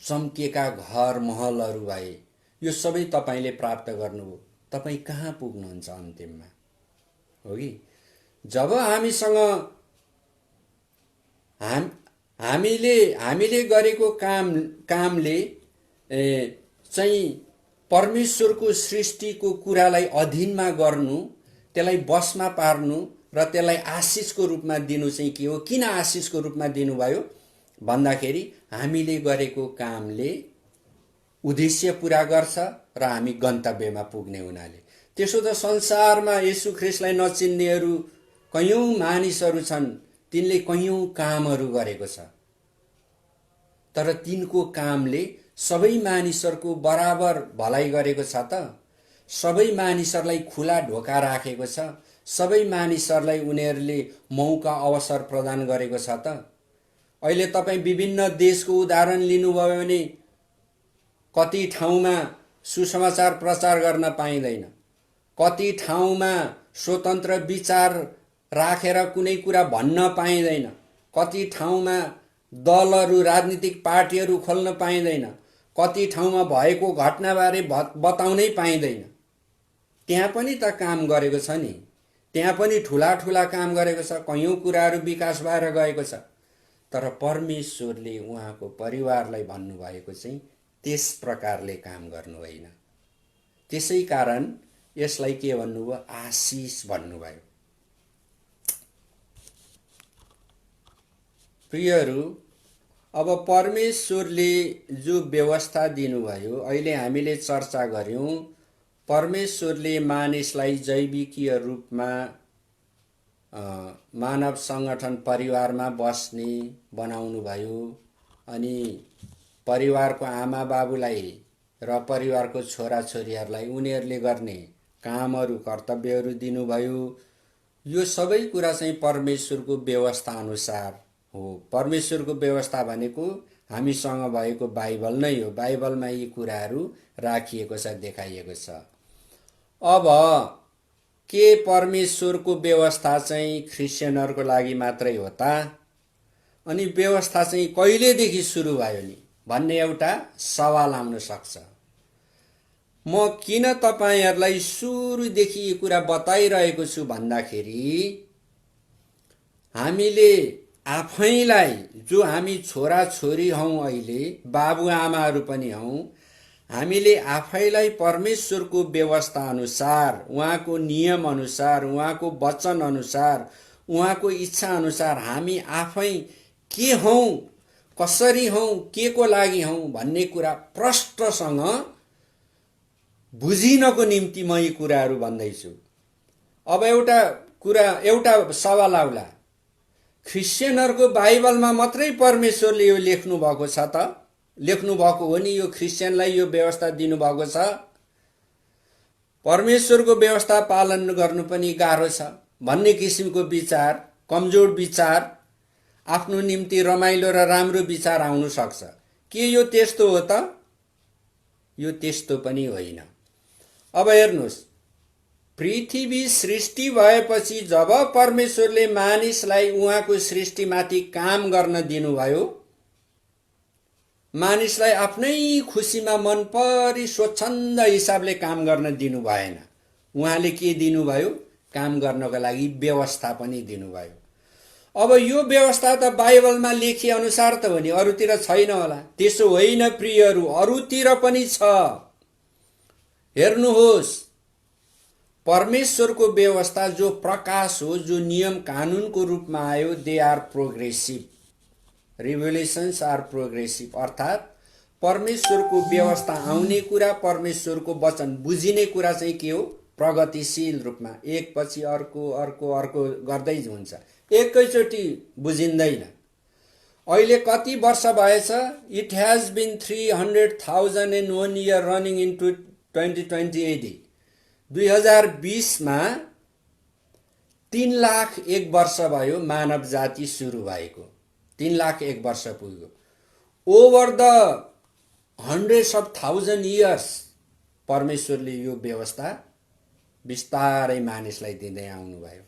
चम्केका घर महलहरू भए, यो सबै तपाईले प्राप्त गर्नुभयो। तपाई कहाँ पुग्नुहुन्छ अन्तिममा? हो कि? जब हामीसँग हामीले गरेको कामले चाहिँ परमेश्वरको सृष्टिको कुरालाई अधीनमा गर्नु, त्यसलाई बसमा पार्नु र त्यसलाई आशिषको रूपमा दिनु चाहिँ के हो? किन आशिषको रूपमा दिनुभयो भन्दाखेरि हामीले गरेको कामले उद्देश्य पूरा गर्छ र हामी गन्तव्यमा पुग्ने हुनाले। त्यसो त संसारमा येशू ख्रीष्टलाई नचिन्नेहरू कयौं मानिसहरू छन्, तिनले कयौं कामहरू गरेको छ, तर तिनको कामले सबै मानिसहरूको बराबर भलाइ गरेको छ त? सबै मानिसहरूलाई खुला ढोका राखेको छ? सबै मानिसहरूलाई उनीहरूले मौका अवसर प्रदान गरेको छ त? अहिले तपाईं विभिन्न देशको उदाहरण लिनुभयो भने कति ठाउँमा सुसमाचार प्रचार गर्न पाइँदैन, कति ठाउँमा स्वतन्त्र विचार राखेर कुनै कुरा भन्न पाइँदैन, कति ठाउँमा दलहरू, राजनीतिक पार्टीहरू खोल्न पाइँदैन, कति ठाउँमा भएको घटनाबारे बताउनै पाइँदैन। त्यहाँ पनि त काम गरेको छ नि, त्यहाँ पनि ठुला ठुला काम गरेको छ, कयौं कुराहरू विकास भएर गएको छ। तर परमेश्वरले उहाँको परिवारलाई भन्नुभएको चाहिँ त्यस प्रकारले काम गर्नु होइन। त्यसै कारण यसलाई के भन्नुभयो? आशिष भन्नुभयो। प्रियहरू, अब परमेश्वरले जो व्यवस्था दिनुभयो, अहिले हामीले चर्चा गर्यौं, परमेश्वरले मानिसलाई जैविकीय रूपमा मानव संगठन परिवारमा बस्ने बनाउनु भयो, अनि परिवारको आमा बाबुलाई र परिवारको छोराछोरीहरूलाई उनीहरूले गर्ने कामहरू, कर्तव्यहरू दिनुभयो। यो सबै कुरा चाहिँ परमेश्वरको व्यवस्था अनुसार हो। परमेश्वरको व्यवस्था भनेको हामीसँग भएको बाइबल नै हो। बाइबलमा यी कुराहरू राखिएको छ, देखाइएको छ। अब के परमेश्वरको व्यवस्था चाहिँ क्रिस्चियनहरूको लागि मात्रै हो त? अनि व्यवस्था चाहिँ कहिलेदेखि सुरु भयो नि भन्ने एउटा सवाल आउन सक्छ। म किन तपाईहरूलाई सुरुदेखि यो कुरा बताइरहेको छु भन्दाखेरि हामीले आफैलाई, जो हामी छोराछोरी हौँ, अहिले बाबुआमाहरू पनि हौँ, हामीले आफैलाई परमेश्वरको व्यवस्था अनुसार, उहाँको नियम अनुसार, उहाँको वचन अनुसार, उहाँको इच्छा अनुसार हामी आफै के हौँ, कसरी हौँ, के को लागि हौँ भन्ने कुरा प्रष्टसँग बुझिनको निम्ति म यी कुराहरू भन्दैछु। अब एउटा सवाल आउला, क्रिस्चियनहरूको बाइबलमा मात्रै परमेश्वरले यो लेख्नु भएको छ त? लेख्नु भएको हो नि, यो क्रिस्चियनलाई यो व्यवस्था दिनुभएको छ? परमेश्वरको व्यवस्था पालन गर्नु पनि गाह्रो छ भन्ने किसिमको विचार, कमजोर विचार, आफ्नो निम्ति रमाइलो र राम्रो विचार आउन सक्छ। के यो त्यस्तो हो त? यो त्यस्तो पनि होइन। अब हेर्नुहोस्, पृथ्वी सृष्टि भएपछि जब परमेश्वरले मानिसलाई उहाँको सृष्टिमाथि काम गर्न दिनुभयो, मानिसलाई आफ्नै खुसीमा मनपरी स्वच्छन्द हिसाबले काम गर्न दिनु भएन। उहाँले के दिनुभयो? काम गर्नको लागि व्यवस्था पनि दिनुभयो। अब यो व्यवस्था त बाइबलमा लेखिए अनुसार त हो नि, अरूतिर छैन होला? त्यसो होइन प्रियहरू, अरूतिर पनि छ। हेर्नुहोस्, परमेश्वरको व्यवस्था जो प्रकाश हो, जो नियम कानुनको रूपमा आयो, they are progressive. Revolutions are progressive, अर्थात् परमेश्वरको व्यवस्था आउने कुरा, परमेश्वरको वचन बुझिने कुरा चाहिँ के हो? प्रगतिशील रूपमा एक पछि अर्को अर्को अर्को गर्दै हुन्छ, एकैचोटि बुझिँदैन। अहिले कति वर्ष भएछ? It has been 300,001 year running into 2020 AD। 2020 मा 3,01,000 वर्ष भयो मानव जाति सुरु भएको। 3,01,000 वर्ष पुग्यो। Over the hundreds of thousand years परमेश्वरले यो व्यवस्था बिस्तारै मानिसलाई दिँदै आउनुभयो।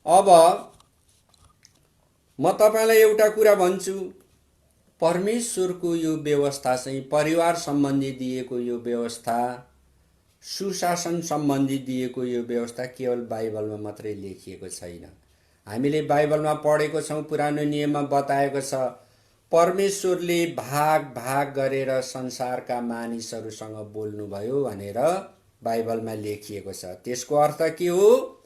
अब म तपाईलाई एउटा कुरा भन्छु, परमेश्वरको यो व्यवस्था चाहिँ परिवार सम्बन्धी दिएको यो व्यवस्था, सुशासन सम्बन्धी दिएको यो व्यवस्था केवल बाइबलमा मात्रै लेखिएको छैन। हामीले बाइबलमा पढेको छौँ, पुरानो नियममा बताएको छ, परमेश्वरले भाग भाग गरेर संसारका मानिसहरूसँग बोल्नुभयो भनेर बाइबलमा लेखिएको छ। त्यसको अर्थ के हो?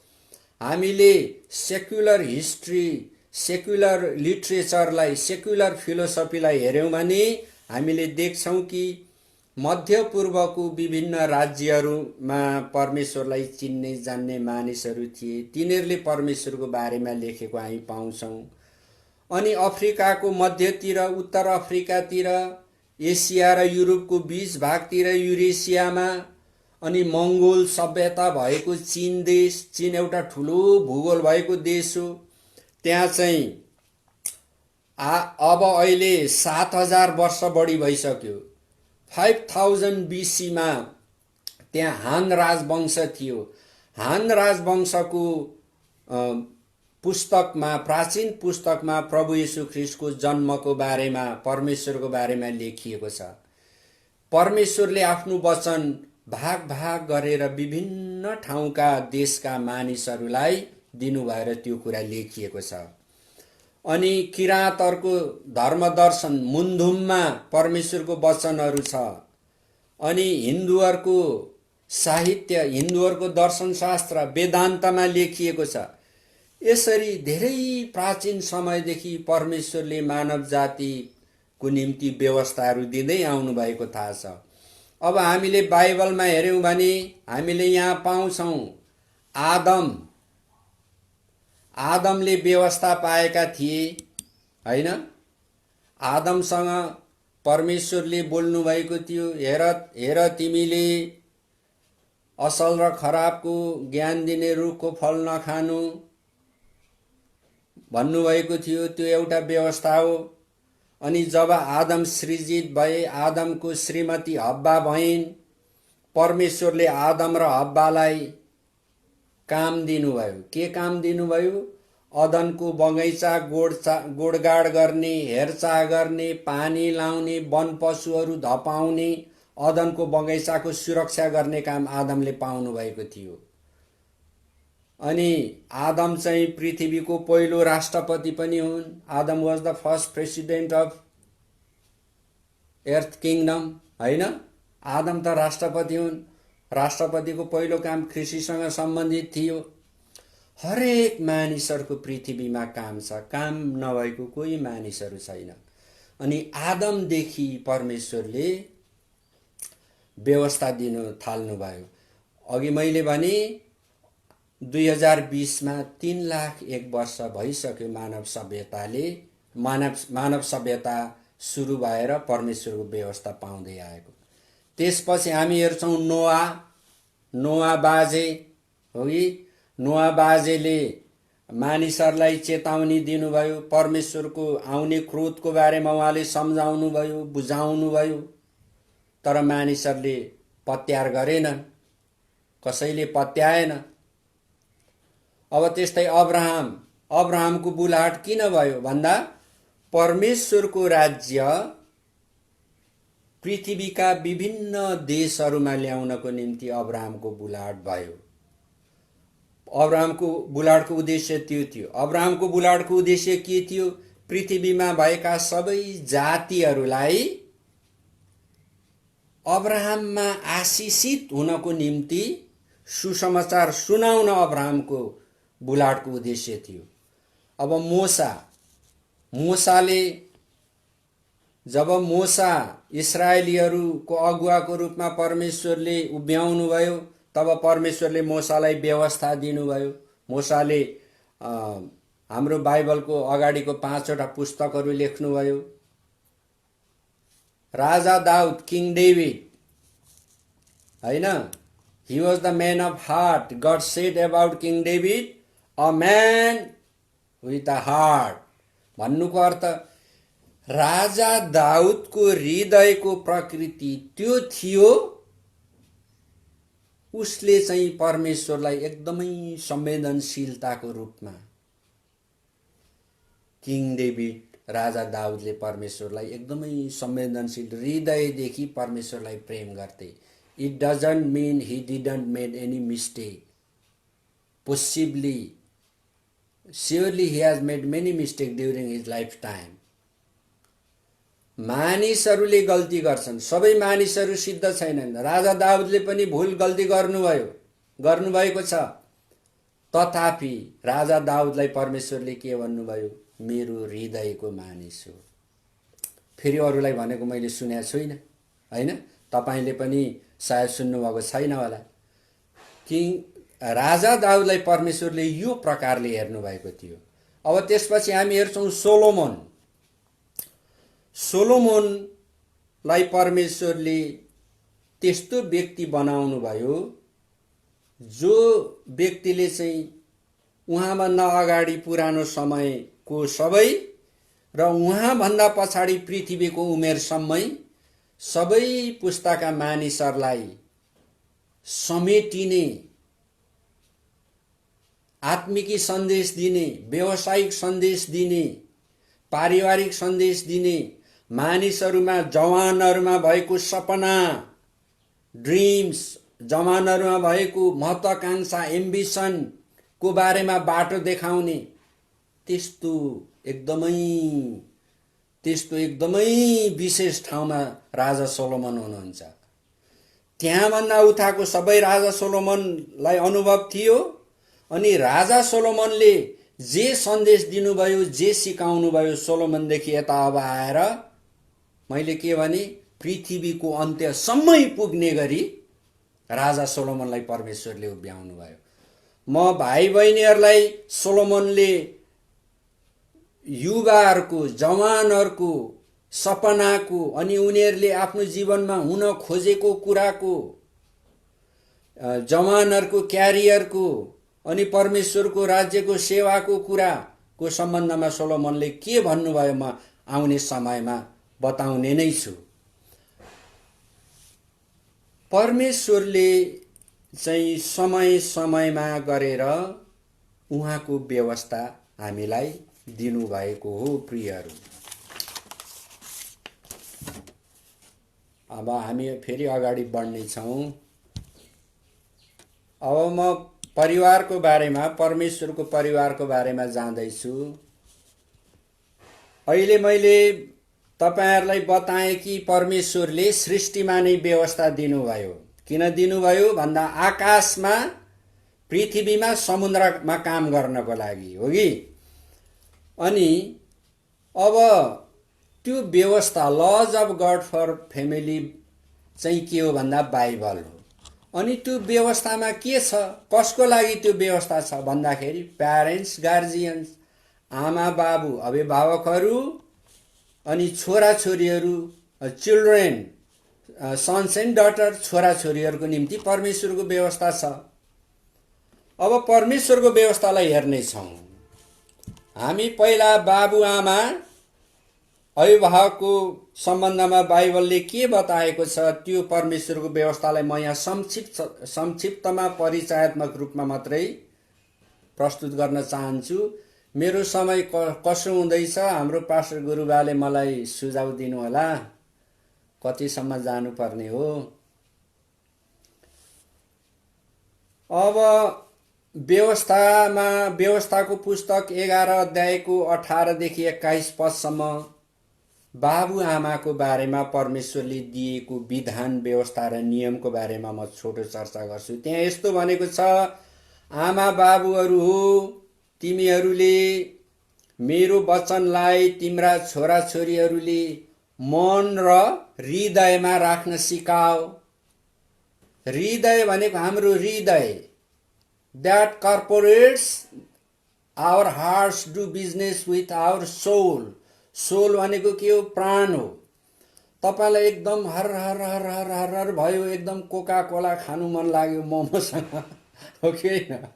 हामीले सेक्युलर हिस्ट्री, सेक्युलर लिट्रेचरलाई, सेक्युलर फिलोसफीलाई हेऱ्यौँ भने हामीले देख्छौँ कि मध्य पूर्वको विभिन्न राज्यहरूमा परमेश्वरलाई चिन्ने जान्ने मानिसहरू थिए। तिनीहरूले परमेश्वरको बारेमा लेखेको हामी पाउँछौँ। अनि अफ्रिकाको मध्यतिर, उत्तर अफ्रिकातिर, एसिया र युरोपको बीच भागतिर, युरेसियामा, अनि मङ्गोल सभ्यता भएको चीन देश, चीन एउटा ठुलो भूगोल भएको देश हो। त्यहाँ चाहिँ अब अहिले 7,000 वर्ष बढी भइसक्यो। 5000 BC मा त्यहाँ हान राजवंश थियो। हान राजवंशको पुस्तकमा, प्राचीन पुस्तकमा प्रभु येशू ख्रीष्टको जन्मको बारेमा, परमेश्वरको बारेमा लेखिएको छ। परमेश्वरले आफ्नो वचन भाग भाग गरेर विभिन्न ठाउँका देशका मानिसहरूलाई दिनुभएर त्यो कुरा लेखिएको छ। अनि किराँतहरूको धर्मदर्शन मुन्धुममा परमेश्वरको वचनहरू छ। अनि हिन्दूहरूको साहित्य, हिन्दूहरूको दर्शनशास्त्र वेदान्तमा लेखिएको छ। यसरी धेरै प्राचीन समयदेखि परमेश्वरले मानव जातिको निम्ति व्यवस्थाहरू दिँदै आउनुभएको थाहा छ। अब हामीले बाइबलमा हेऱ्यौँ भने हामीले यहाँ पाउँछौँ, आदमले व्यवस्था पाएका थिए, हैन? आदमसँग परमेश्वरले बोल्नु भएको थियो, हेर तिमीले असल र खराबको ज्ञान दिने रुखको फल नखानु, भन्नुभएको थियो त्यो एउटा व्यवस्था हो। अनि जब आदम सृजित भए, आदमको श्रीमती हब्बा भइन्, परमेश्वरले आदम र हब्बालाई काम दिनुभयो। के काम दिनुभयो? अदनको बगैँचा गोडगाड गर्ने, हेरचाह गर्ने, पानी लाउने, वन पशुहरू धपाउने, अदनको बगैँचाको सुरक्षा गर्ने काम आदमले पाउनु भएको थियो। अनि आदम चाहिँ पृथ्वीको पहिलो राष्ट्रपति पनि हुन्। Adam was the first president of earth kingdom, होइन? आदम त राष्ट्रपति हुन्। राष्ट्रपतिको पहिलो काम कृषिसँग सम्बन्धित थियो। हरेक मानिसहरूको पृथ्वीमा काम छ, काम नभएको कोही मानिसहरू छैन। अनि आदमदेखि परमेश्वरले व्यवस्था दिनु थाल्नुभयो। अघि मैले भने 2020 मा 3 लाख 1 वर्ष भइसक्यो मानव सभ्यता सुरु भएर परमेश्वरको व्यवस्था पाउँदै आएको। त्यसपछि हामी हेर्छौँ नोआ बाजे हो कि नोआ बाजेले मानिसहरूलाई चेतावनी दिनुभयो, परमेश्वरको आउने क्रोधको बारेमा उहाँले सम्झाउनुभयो, बुझाउनुभयो। तर मानिसहरूले पत्यार गरेनन्, कसैले पत्याएन। अब त्यस्तै अब्राहमको बुलाहट किन भयो भन्दा परमेश्वरको राज्य पृथ्वीका विभिन्न देशहरूमा ल्याउनको निम्ति अब्राहमको बुलाहट भयो। अब्राहमको बुलाहटको उद्देश्य त्यो थियो। अब्राहमको बुलाहटको उद्देश्य के थियो? पृथ्वीमा भएका सबै जातिहरूलाई अब्राहममा आशिषित हुनको निम्ति सुसमाचार सुनाउन अब्राहमको बुलाहटको उद्देश्य थियो। अब जब मोसा इस्राएलीहरूको अगुवाको रूपमा परमेश्वरले उभ्याउनु भयो, तब परमेश्वरले मोसालाई व्यवस्था दिनुभयो। मोसाले हाम्रो बाइबलको अगाडिको 5 वटा पुस्तकहरू लेख्नुभयो। राजा दाउद, किङ डेभिड, होइन? He was the man of heart. God said about King David, a man with a heart. भन्नुको अर्थ राजा दाउदको हृदयको प्रकृति त्यो थियो, उसले चाहिँ परमेश्वरलाई एकदमै संवेदनशीलताको रूपमा, किङ डेभिड राजा दाउदले परमेश्वरलाई एकदमै संवेदनशील हृदयदेखि परमेश्वरलाई प्रेम गर्थे। It doesn't mean he didn't made any mistake. Possibly, surely he has made many mistakes during his lifetime. मानिसहरूले गल्ती गर्छन्, सबै मानिसहरू सिद्ध छैनन्। राजा दाउदले पनि भुल गल्ती गर्नुभएको छ। तथापि राजा दाउदलाई परमेश्वरले के भन्नुभयो? मेरो हृदयको मानिस हो। फेरि अरूलाई भनेको मैले सुनेको छुइनँ, होइन? तपाईले पनि सायद सुन्नुभएको छैन होला। राजा दाउदलाई परमेश्वरले यो प्रकारले हेर्नुभएको थियो। अब त्यसपछि हामी हेर्छौँ सोलोमोनलाई परमेश्वरले त्यस्तो व्यक्ति बनाउनु भयो जो व्यक्तिले चाहिँ उहाँभन्दा अगाडि पुरानो समयको सबै र उहाँभन्दा पछाडि पृथ्वीको उमेरसम्मै सबै पुस्ताका मानिसहरूलाई समेटिने, आत्मिकी सन्देश दिने, व्यावसायिक सन्देश दिने, पारिवारिक सन्देश दिने, मानिसहरूमा जवानहरूमा भएको सपना, ड्रिम्स, जवानहरूमा भएको महत्वाकांक्षा, एम्बिसनको बारेमा बाटो देखाउने त्यस्तो एकदमै विशेष ठाउँमा राजा सोलोमन हुनुहुन्छ। त्यहाँभन्दा उताको सबै राजा सोलोमनलाई अनुभव थियो। अनि राजा सोलोमनले जे सन्देश दिनुभयो, जे सिकाउनु भयो, सोलोमनदेखि यता अब आएर मैले के भने पृथ्वीको अन्त्यसम्मै पुग्ने गरी राजा सोलोमनलाई परमेश्वरले उभ्याउनु भयो। म भाइ बहिनीहरूलाई सोलोमनले युवाहरूको, जवानहरूको सपनाको अनि उनीहरूले आफ्नो जीवनमा हुन खोजेको कुराको, जवानहरूको क्यारियरको अनि परमेश्वरको राज्यको सेवाको कुरा को सम्बन्धमा सोलोमनले के भन्नुभयो म आउने समयमा बताउने नै छु। परमेश्वरले चाहिँ समय समयमा गरेर उहाँको व्यवस्था हामीलाई दिनुभएको हो प्रियहरू। अब हामी फेरि अगाडि बढ्नेछौँ। अब म परिवारको बारेमा, परमेश्वरको परिवारको बारेमा जाँदैछु। अहिले मैले तपाईहरुलाई बताएँ कि परमेश्वरले सृष्टिमा नै व्यवस्था दिनुभयो। किन दिनुभयो भन्दा आकाशमा, पृथ्वीमा, समुद्रमा काम गर्नको लागि हो कि। अनि अब त्यो व्यवस्था laws of God for family चाहिँ के हो भन्दा बाइबल हो। अनि त्यो व्यवस्थामा के छ, कसको लागि त्यो व्यवस्था छ भन्दाखेरि प्यारेन्ट्स, गार्जियन्स, आमा बाबु, अभिभावकहरू, अनि छोरा छोरीहरू, चिल्ड्रेन, सन्स एन्ड डटर, छोरा छोरीहरूको निम्ति परमेश्वरको व्यवस्था छ। अब परमेश्वरको व्यवस्थालाई हेर्नेछौँ। हामी पहिला बाबु आमा अभिभावकको सम्बन्धमा बाइबलले के बताएको छ त्यो परमेश्वरको व्यवस्थालाई म यहाँ संक्षिप्तमा परिचयात्मक रूपमा मात्रै प्रस्तुत गर्न चाहन्छु। मेरो समय कसो हुँदैछ, हाम्रो पास्टर गुरुबाले मलाई सुझाव दिनुहोला कतिसम्म जानुपर्ने हो। अब व्यवस्थाको पुस्तक 11 अध्यायको 18 देखि 21 पदसम्म बाबु आमाको बारेमा परमेश्वरले दिएको विधान, व्यवस्था र नियमको बारेमा म छोटो चर्चा गर्छु। त्यहाँ यस्तो भनेको छ, आमा बाबुहरू हो, तिमीहरूले मेरो वचनलाई तिम्रा छोराछोरीहरूले मन र हृदयमा राख्न सिकाओ। हृदय भनेको हाम्रो हृदय, that corporates our hearts do business with our soul. Soul भनेको के हो, प्राण हो। तपाईलाई एकदम हर हर हर हर हर हर भयो, एकदम कोका कोला खानु मन लाग्यो मोमोसँग हो कि हैन,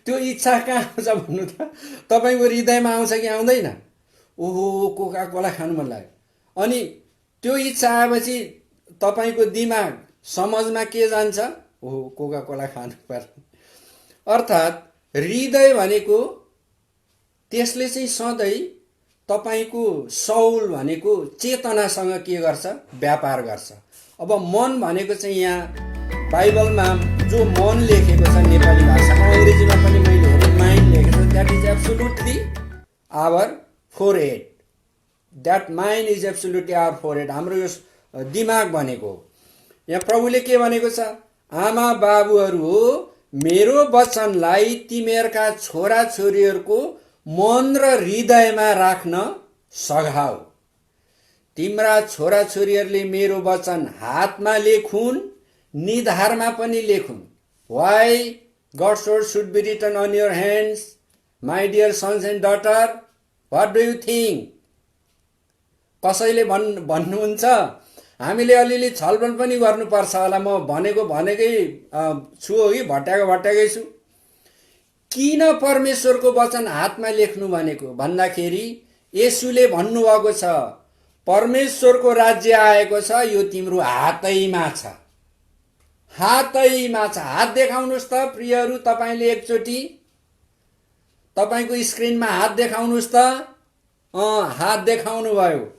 त्यो इच्छा कहाँ आउँछ भन्नु त, तपाईको हृदयमा आउँछ कि आउँदैन? ओहो कोका कोला खानु मन लाग्यो। अनि त्यो इच्छा आएपछि तपाईको दिमाग, समझमा के जान्छ? ओहो कोका कोला खानु पर्छ। अर्थात् हृदय भनेको त्यसले चाहिँ सधैँ तपाईको सौल भनेको चेतनासँग के गर्छ? व्यापार गर्छ। अब मन भनेको चाहिँ यहाँ बाइबलमा जो मन लेखेको छ नेपाली भाषामा, अङ्ग्रेजीमा पनि मैले हेरेँ माइन्ड लेखेको छ। That is absolutely our forehead. That mind is absolutely our forehead, हाम्रो यो दिमाग भनेको। यहाँ प्रभुले के भनेको छ? आमा बाबुहरू हो, मेरो वचनलाई तिमीहरूका छोरा छोरीहरूको मन र हृदयमा राख्न सघाऊ। तिम्रा छोरा छोरीहरूले मेरो वचन हातमा लेखुन्, निधारमा पनि लेखुन्। Why God's word should be written on your hands, my dear sons and daughter? What do you think? कसैले भन्नुहुन्छ, हामीले अलिअलि छलफल पनि गर्नुपर्छ होला, म भनेकै छु हो कि भट्याएकै छु। किन परमेश्वरको वचन हातमा लेख्नु भनेको भन्दाखेरि येशूले भन्नुभएको छ, परमेश्वरको राज्य आएको छ, यो तिम्रो हातैमा छ। हातैमा छ। हात देखाउनुस् त प्रियहरू, तपाईले एकचोटी तपाईको स्क्रिनमा हात देखाउनुस् त। हात देखाउनु भयो।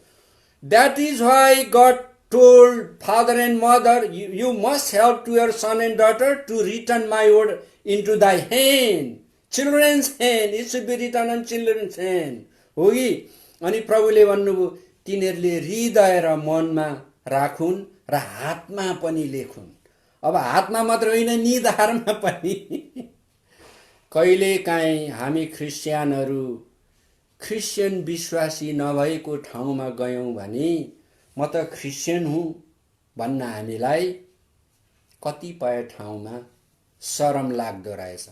That is why God told father and mother, you must help to your son and daughter to return my word into thy hand. Children's hand, it should be written on children's hand. हो कि? अनि प्रभुले भन्नुभयो तिनीहरूले हृदय र मनमा राखुन् र हातमा पनि लेखुन्। अब हातमा मात्र होइन, निधारमा पनि। कहिलेकाहीँ हामी क्रिस्चियनहरू क्रिस्चियन विश्वासी नभएको ठाउँमा गयौँ भने म त क्रिस्चियन हुँ भन्न हामीलाई कतिपय ठाउँमा शरम लाग्दो रहेछ।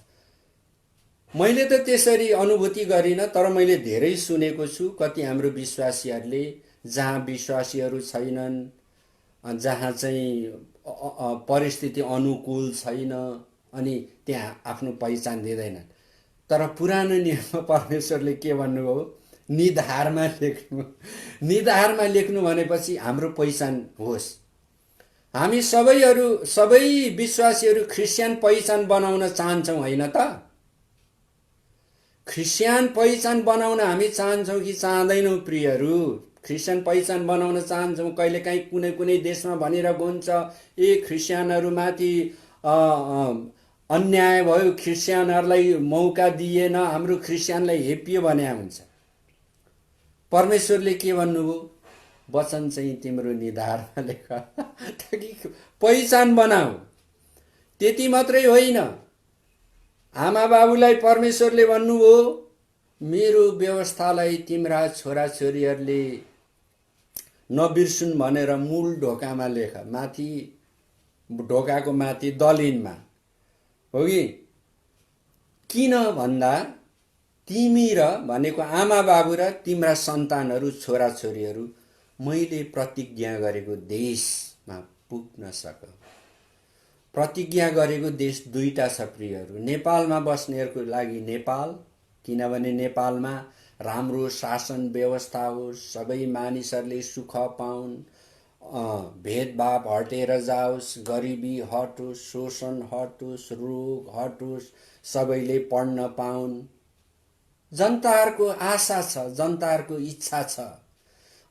मैले त त्यसरी अनुभूति गरिनँ, तर मैले धेरै सुनेको छु। कति हाम्रो विश्वासीहरूले जहाँ विश्वासीहरू छैनन्, जहाँ चाहिँ परिस्थिति अनुकूल छैन, अनि त्यहाँ आफ्नो पहिचान दिँदैनन्। तर पुरानो नियममा परमेश्वरले के भन्नुभयो, निधारमा लेख्नु। निधारमा लेख्नु भनेपछि हाम्रो पहिचान होस्। हामी सबै विश्वासीहरू क्रिस्चियन पहिचान बनाउन चाहन्छौँ होइन त? क्रिस्चियन पहिचान बनाउन हामी चाहन्छौँ कि चाहँदैनौँ प्रियहरू? क्रिस्चियन पहिचान बनाउन चाहन्छौँ। कहिलेकाहीँ कुनै देशमा भनिरहेको हुन्छ, क्रिस्चियनहरूमाथि अन्याय भयो, क्रिस्चियनहरूलाई मौका दिएन, हाम्रो क्रिस्चियनलाई हेपियो भने हुन्छ। परमेश्वरले के भन्नुभयो? वचन चाहिँ तिम्रो निधारमा लेख ताकि पहिचान बनाऊ। त्यति मात्रै होइन, आमा बाबुलाई परमेश्वरले भन्नुभयो, मेरो व्यवस्थालाई तिम्रा छोराछोरीहरूले नबिर्सुन् भनेर मूल ढोकामा लेख, माथि ढोकाको माथि दलिनमा, हो कि? किन भन्दा तिमी र भनेको आमा बाबु र तिम्रा सन्तानहरू छोराछोरीहरू मैले प्रतिज्ञा गरेको देशमा पुग्न सक। प्रतिज्ञा गरेको देश दुईटा छ प्रियहरू। नेपालमा बस्नेहरूको लागि नेपाल, किनभने नेपालमा राम्रो शासन व्यवस्था होस्, सबै मानिसहरूले सुख पाउन्, भेदभाव हटेर जाओस्, गरिबी हटोस्, शोषण हटोस्, रोग हटोस्, सबैले पढ्न पाउन्। जनताहरूको आशा छ, जनताहरूको इच्छा छ।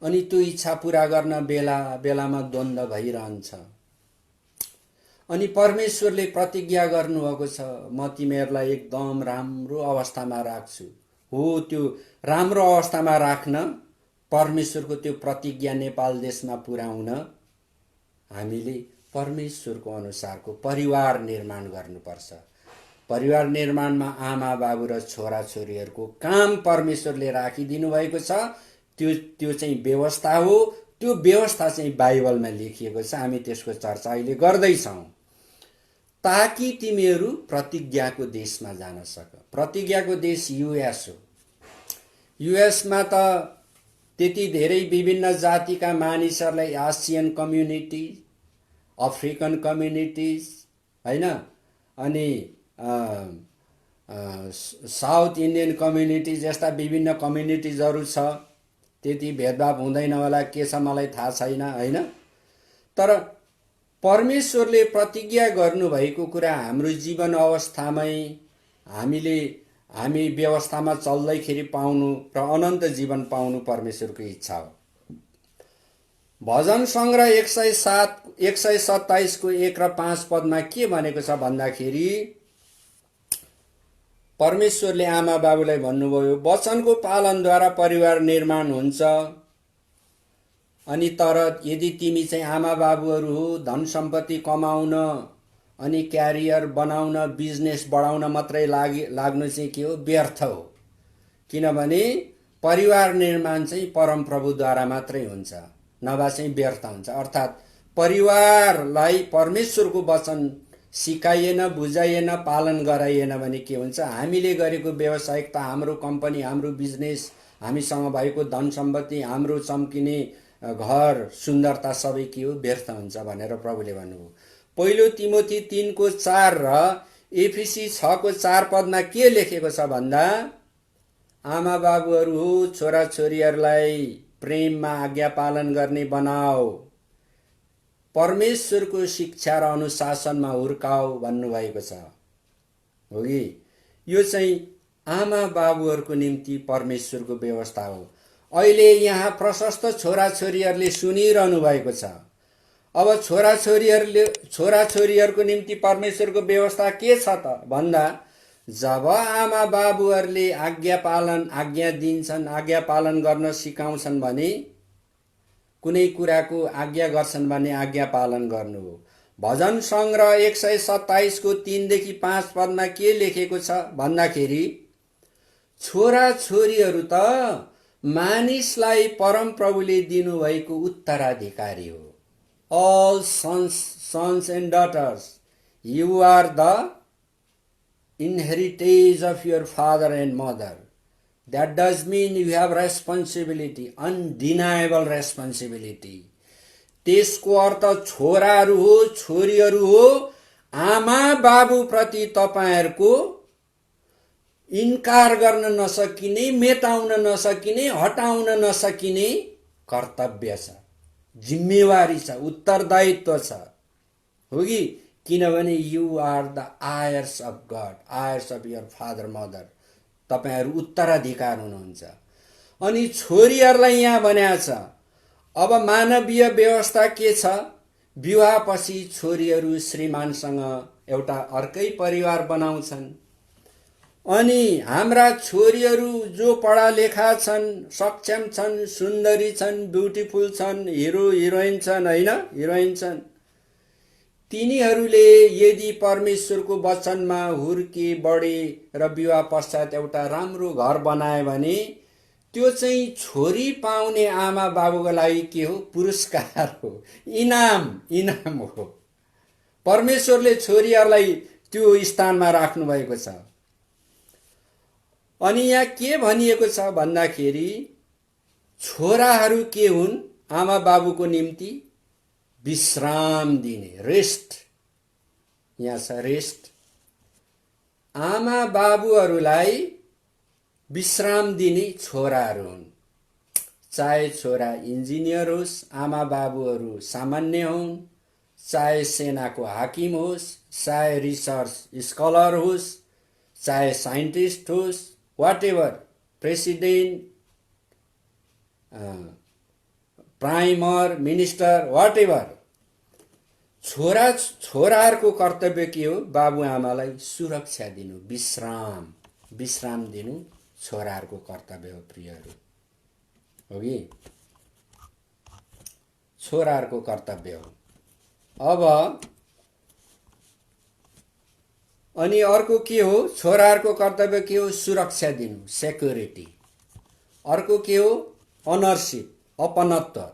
अनि त्यो इच्छा पूरा गर्न बेलामा द्वन्द्व भइरहन्छ। अनि परमेश्वरले प्रतिज्ञा गर्नुभएको छ, म तिमीहरूलाई एकदम राम्रो अवस्थामा राख्छु। हो, त्यो राम्रो अवस्थामा राख्न परमेश्वरको त्यो प्रतिज्ञा नेपाल देशमा पुर्याउन हामीले परमेश्वरको अनुसारको परिवार निर्माण गर्नुपर्छ। परिवार निर्माणमा आमा बाबु र छोराछोरीहरूको काम परमेश्वरले राखिदिनु भएको छ। त्यो चाहिँ व्यवस्था हो। त्यो व्यवस्था चाहिँ बाइबलमा लेखिएको छ। हामी त्यसको चर्चा अहिले गर्दैछौँ, ताकि तिमीहरू प्रतिज्ञाको देशमा जान सक। प्रतिज्ञाको देश युएस हो। युएसमा त त्यति धेरै विभिन्न जातिका मानिसहरूलाई, एसियन कम्युनिटी, अफ्रिकन कम्युनिटिज होइन, अनि साउथ इन्डियन कम्युनिटिज, यस्ता विभिन्न कम्युनिटिजहरू छ। त्यति भेदभाव हुँदैन होला, के छ मलाई थाहा छैन होइन। तर परमेश्वरले प्रतिज्ञा गर्नुभएको कुरा हाम्रो जीवन अवस्थामै हामी व्यवस्थामा चल्दैखेरि पाउनु र अनन्त जीवन पाउनु परमेश्वरको इच्छा हो। भजन सङ्ग्रह 127 को 1 र 5 पदमा के भनेको छ भन्दाखेरि, परमेश्वरले आमा बाबुलाई भन्नुभयो, वचनको पालनद्वारा परिवार निर्माण हुन्छ। अनि तर यदि तिमी चाहिँ आमा बाबुहरू हो, धन सम्पत्ति कमाउन अनि क्यारियर बनाउन, बिजनेस बढाउन मात्रै लाग्नु चाहिँ के हो? व्यर्थ हो। किनभने परिवार निर्माण चाहिँ परमप्रभुद्वारा मात्रै हुन्छ, नभए चाहिँ व्यर्थ हुन्छ। अर्थात् परिवारलाई परमेश्वरको वचन सिकाइएन, बुझाइएन, पालन गराइएन भने के हुन्छ? हामीले गरेको व्यावसायिकता, हाम्रो कम्पनी, हाम्रो बिजनेस, हामीसँग भएको धन सम्पत्ति, हाम्रो चम्किने घर, सुन्दरता सबै के हो? व्यर्थ हुन्छ भनेर प्रभुले भन्नुभयो। पहिलो तिमोथी 3 को 4 र एफिसी 6 को 4 पदमा के लेखेको छ भन्दा, आमा बाबुहरू हो, छोराछोरीहरूलाई प्रेममा आज्ञा पालन गर्ने बनाओ, परमेश्वरको शिक्षा र अनुशासनमा हुर्काओ भन्नुभएको छ, हो कि? यो चाहिँ आमा बाबुहरूको निम्ति परमेश्वरको व्यवस्था हो। अहिले यहाँ प्रशस्त छोराछोरीहरूले सुनिरहनु भएको छ। अब छोराछोरीहरूको निम्ति परमेश्वरको व्यवस्था के छ त भन्दा, जब आमा बाबुहरूले आज्ञा दिन्छन्, आज्ञा पालन गर्न सिकाउँछन् भने, कुनै कुराको आज्ञा गर्छन् भने आज्ञा पालन गर्नु हो। भजन सङ्ग्रह 127 को 3 देखि 5 पदमा के लेखेको छ भन्दाखेरि, छोराछोरीहरू त मानिसलाई परमप्रभुले दिनुभएको उत्तराधिकारी हो। All sons and daughters, you are the inheritance of your father and mother. That does mean you have responsibility, undeniable responsibility. त्यसको अर्थ छोराहरू हो, छोरीहरू हो, आमा बाबु प्रति तपाईहरुको इन्कार गर्न नसकिने, मेटाउन नसकिने, हटाउन नसकिने कर्तव्य छ, जिम्मेवारी छ, उत्तरदायित्व छ, हो कि? किनभने you are the heirs of God, heirs of your father mother, तपाईहरू उत्तराधिकार हुनुहुन्छ। अनि छोरीहरूलाई यहाँ भनेको छ अब मानवीय व्यवस्था के छ? विवाहपछि छोरीहरू श्रीमानसँग एउटा अर्कै परिवार बनाउँछन्। अनि हाम्रा छोरीहरू जो पढालेखा छन्, सक्षम छन्, सुन्दरी छन्, ब्युटिफुल छन्, हिरो हिरोइन छन्, होइन, हिरोइन छन्, तिनीहरूले यदि परमेश्वरको वचनमा हुर्के बढे र विवाह पश्चात एउटा राम्रो घर बनाए भने त्यो चाहिँ छोरी पाउने आमा बाबुको लागि के हो? पुरस्कार हो, इनाम हो। परमेश्वरले छोरीहरूलाई त्यो स्थानमा राख्नु भएको छ। अनि यहाँ के भनिएको छ भन्दाखेरि छोराहरू के हुन्? आमा बाबुको निम्ति विश्राम दिने, रेस्ट। यहाँ छ रेस्ट। आमा बाबुहरूलाई विश्राम दिने छोराहरू हुन्। चाहे छोरा इन्जिनियर होस्, आमा बाबुहरू सामान्य हुन्, चाहे सेनाको हाकिम होस्, चाहे रिसर्च स्कलर होस्, चाहे साइन्टिस्ट होस्, whatever, president, prime minister, whatever, छोराहरूको कर्तव्य के हो? बाबुआमालाई सुरक्षा दिनु, विश्राम दिनु छोराहरूको कर्तव्य हो। प्रियहरू, हो कि? छोराहरूको कर्तव्य हो। अब अनि अर्को के हो? छोराहरूको कर्तव्य के हो? सुरक्षा दिनु, सेक्युरिटी। अर्को के हो? अनरसिप, अपनत्व।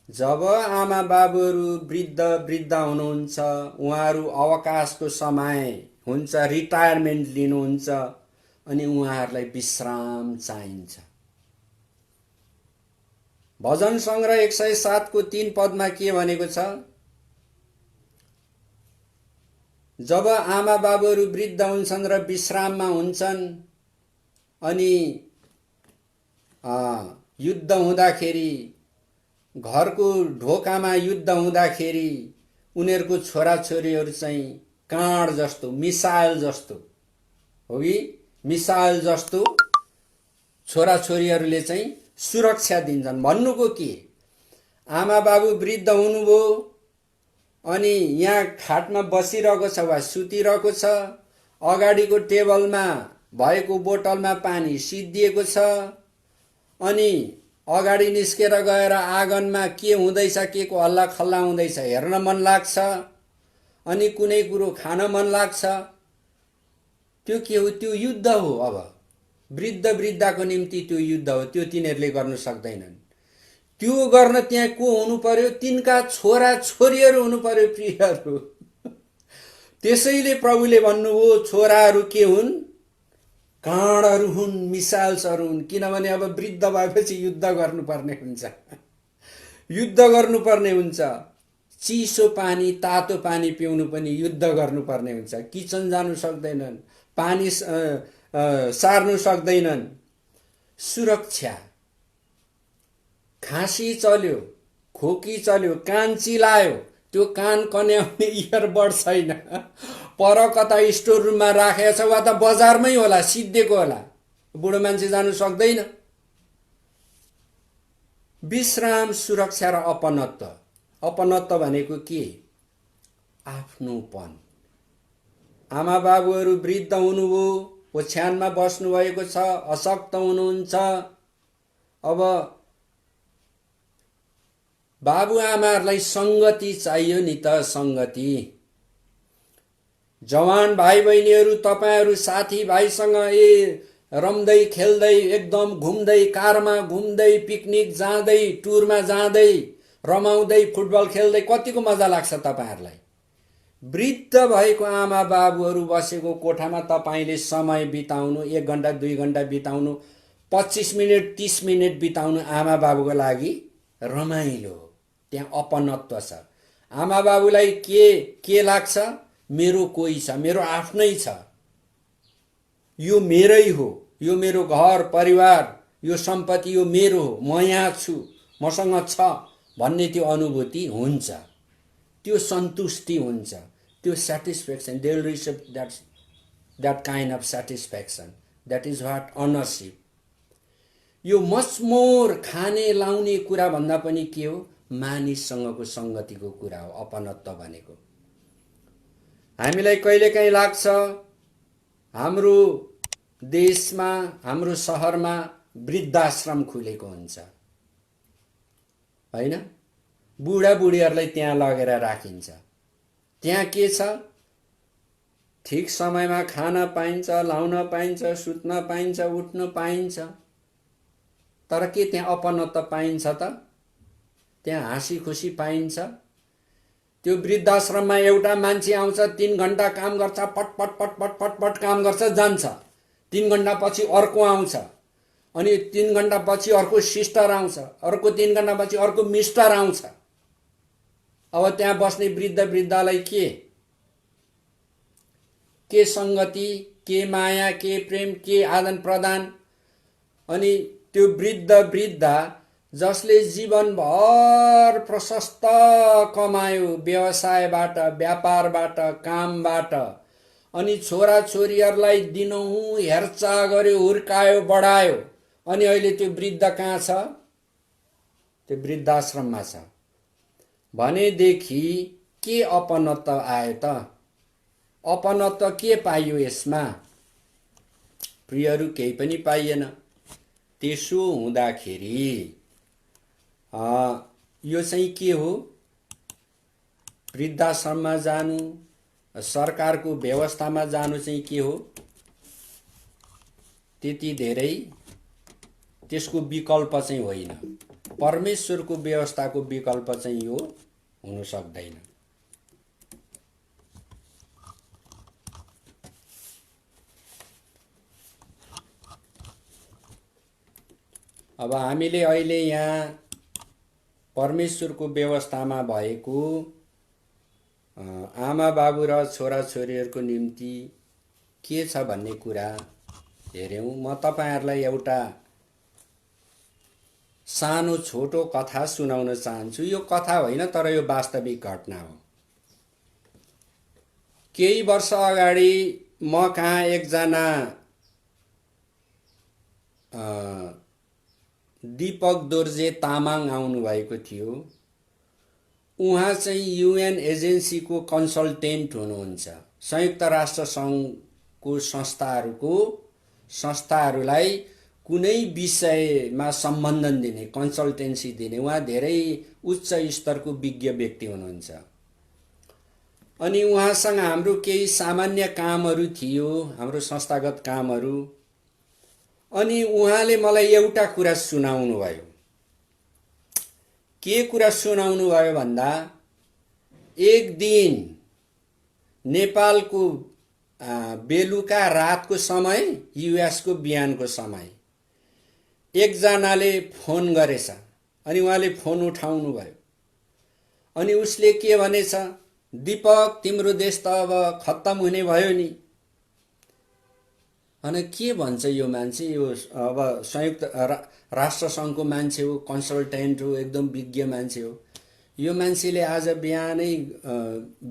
जब आमा बाबुहरू वृद्ध हुनुहुन्छ, उहाँहरू अवकाशको समय हुन्छ, रिटायरमेन्ट लिनुहुन्छ, अनि उहाँहरूलाई विश्राम चाहिन्छ। भजन सङ्ग्रह 107 को 3 पदमा के भनेको छ? जब आमा बाबुहरू वृद्ध हुन्छन् र विश्राममा हुन्छन्, अनि युद्ध हुँदाखेरि, घरको ढोकामा युद्ध हुँदाखेरि उनीहरूको छोराछोरीहरू चाहिँ काँड जस्तो, मिसाइल जस्तो, हो कि? मिसाइल जस्तो छोराछोरीहरूले चाहिँ सुरक्षा दिन्छन्। भन्नुको के? आमा बाबु वृद्ध हुनुभयो, अनि यहाँ खाटमा बसिरहेको छ वा सुतिरहेको छ, अगाडिको टेबलमा भएको बोतलमा पानी सिद्धिएको छ, अनि अगाडि निस्केर गएर आँगनमा के हुँदैछ, के को हल्ला खल्ला हुँदैछ हेर्न मन लाग्छ, अनि कुनै कुरो खान मन लाग्छ। त्यो के हो? त्यो युद्ध हो। अब वृद्धको निम्ति त्यो युद्ध हो, त्यो तिनीहरूले गर्न सक्दैनन्। त्यो गर्न त्यहाँ को हुनु पर्यो? तिनका छोरा छोरीहरू हुनु पर्यो। प्रियहरू, त्यसैले प्रभुले भन्नुभयो छोराहरू के हुन्? काँडहरू हुन्, मिसाइल्सहरू हुन्। किनभने अब वृद्ध भएपछि युद्ध गर्नुपर्ने हुन्छ, युद्ध गर्नुपर्ने हुन्छ। चिसो पानी, तातो पानी पिउनु पनि युद्ध गर्नुपर्ने हुन्छ। किचन जानु सक्दैनन्, पानी सार्नु सक्दैनन्। सुरक्षा, खाँसी चल्यो, खोकी चल्यो, कान चिलायो, त्यो कान कन्याउने इयरबड छैन, पर कता स्टोर रुममा राखेको छ वा त बजारमै होला, सिद्धिएको होला, बुढो मान्छे जानु सक्दैन। विश्राम, सुरक्षा र अपनत्व। अपनत्व भनेको के? आफ्नोपन। आमा बाबुहरू वृद्ध हुनुभयो, ओछ्यानमा बस्नुभएको छ, अशक्त हुनुहुन्छ। अब बाबुआमाहरूलाई सङ्गति चाहियो नि त, सङ्गति। जवान भाइ बहिनीहरू, तपाईहरू साथीभाइसँग रम्दै खेल्दै, एकदम घुम्दै, कारमा घुम्दै, पिकनिक जाँदै, टुरमा जाँदै, रमाउँदै, फुटबल खेल्दै कतिको मजा लाग्छ तपाईहरूलाई। वृद्ध भएको आमा बाबुहरू बसेको कोठामा तपाईँले समय बिताउनु, 1 घन्टा 2 घन्टा बिताउनु, 25 मिनट 30 मिनट बिताउनु आमा बाबुको लागि रमाइलो। त्यहाँ अपनत्व छ। आमा बाबुलाई के लाग्छ? मेरो कोही छ, मेरो आफ्नै छ। यो मेरै हो, यो मेरो घर परिवार, यो सम्पत्ति यो मेरो हो, म यहाँ छु, मसँग छ भन्ने त्यो अनुभूति हुन्छ, त्यो सन्तुष्टि हुन्छ, त्यो satisfaction, they will receive that kind of satisfaction, that is what honourship. यो मचमोर खाने लाउने कुरा भन्दा पनि के हो, मानिससँगको सङ्गतिको कुरा हो अपनत्व भनेको। हामीलाई कहिलेकाहीँ लाग्छ हाम्रो देशमा, हाम्रो सहरमा वृद्धाश्रम खुलेको हुन्छ हैन, बुढाबुढीहरूलाई त्यहाँ लगेर राखिन्छ। त्यहाँ के छ, ठिक समयमा खान पाइन्छ, लाउन पाइन्छ, सुत्न पाइन्छ, उठ्न पाइन्छ, तर के त्यहाँ अपनत्व पाइन्छ त? त्यहाँ हाँसी खुसी पाइन्छ? त्यो वृद्धाश्रममा एउटा मान्छे आउँछ, 3 घण्टा काम गर्छ, पट पट पट पट पट पट काम गर्छ, जान्छ। 3 घण्टा पछि अर्को आउँछ, अनि 3 घण्टा पछि अर्को सिस्टर आउँछ, अर्को 3 घण्टा पछि अर्को मिस्टर आउँछ। अब त्यहाँ बस्ने वृद्धलाई के सङ्गति, के माया, के प्रेम, के आदान प्रदान। अनि त्यो वृद्धा जसले जीवनभर प्रशस्त कमायो व्यवसायबाट, व्यापारबाट, कामबाट, अनि छोराछोरीहरूलाई दिनहुँ हेरचाह गर्यो, हुर्कायो, बढायो, अनि अहिले त्यो वृद्ध कहाँ छ? त्यो वृद्धाश्रममा छ। भनेदेखि के अपनत्व आयो त? अपनत्व के पाइयो यसमा? प्रियहरू, केही पनि पाइएन। त्यसो हुँदाखेरि यो चाहिँ के हो? वृद्धाश्रममा जानु, सरकारको व्यवस्थामा जानु चाहिँ के हो? त्यति धेरै त्यसको विकल्प चाहिँ होइन। परमेश्वरको व्यवस्थाको विकल्प चाहिँ यो हुन सक्दैन। अब हामीले अहिले यहाँ परमेश्वरको व्यवस्थामा भएको आमा बाबु र छोराछोरीहरूको निम्ति के छ भन्ने कुरा हेर्यौं। म तपाईहरुलाई एउटा सानो छोटो कथा सुनाउन चाहन्छु। यो कथा होइन, तर यो वास्तविक घटना हो। केही वर्ष अगाडि म कहाँ एकजना दीपक दोर्जे तामाङ आउनु भएको थियो। उहाँ चाहिँ युएन एजेन्सीको कन्सल्टेन्ट हुनुहुन्छ। संयुक्त राष्ट्र संघको संस्थाहरूलाई कुनै विषयमा सम्बन्धन दिने, कन्सल्टेन्सी दिने उहाँ धेरै उच्च स्तरको विज्ञ व्यक्ति हुनुहुन्छ। अनि उहाँसँग हाम्रो केही सामान्य कामहरू थियो, हाम्रो संस्थागत कामहरू। अनि उहाँले मलाई एउटा कुरा सुनाउनु भयो। के कुरा सुनाउनु भयो भन्दा, एक दिन नेपालको बेलुका रातको समय, युएस को बिहानको समय एकजनाले फोन गरेछ। अनि उहाँले फोन उठाउनु भयो। अनि उसले के भनेछ, दीपक तिम्रो देश त अब खत्तम हुने भयो नि। अनि के भन्छ यो मान्छे, यो अब संयुक्त राष्ट्र संघको मान्छे हो, कन्सल्टेन्ट हो, एकदम विज्ञ मान्छे हो। यो मान्छेले आज बिहानै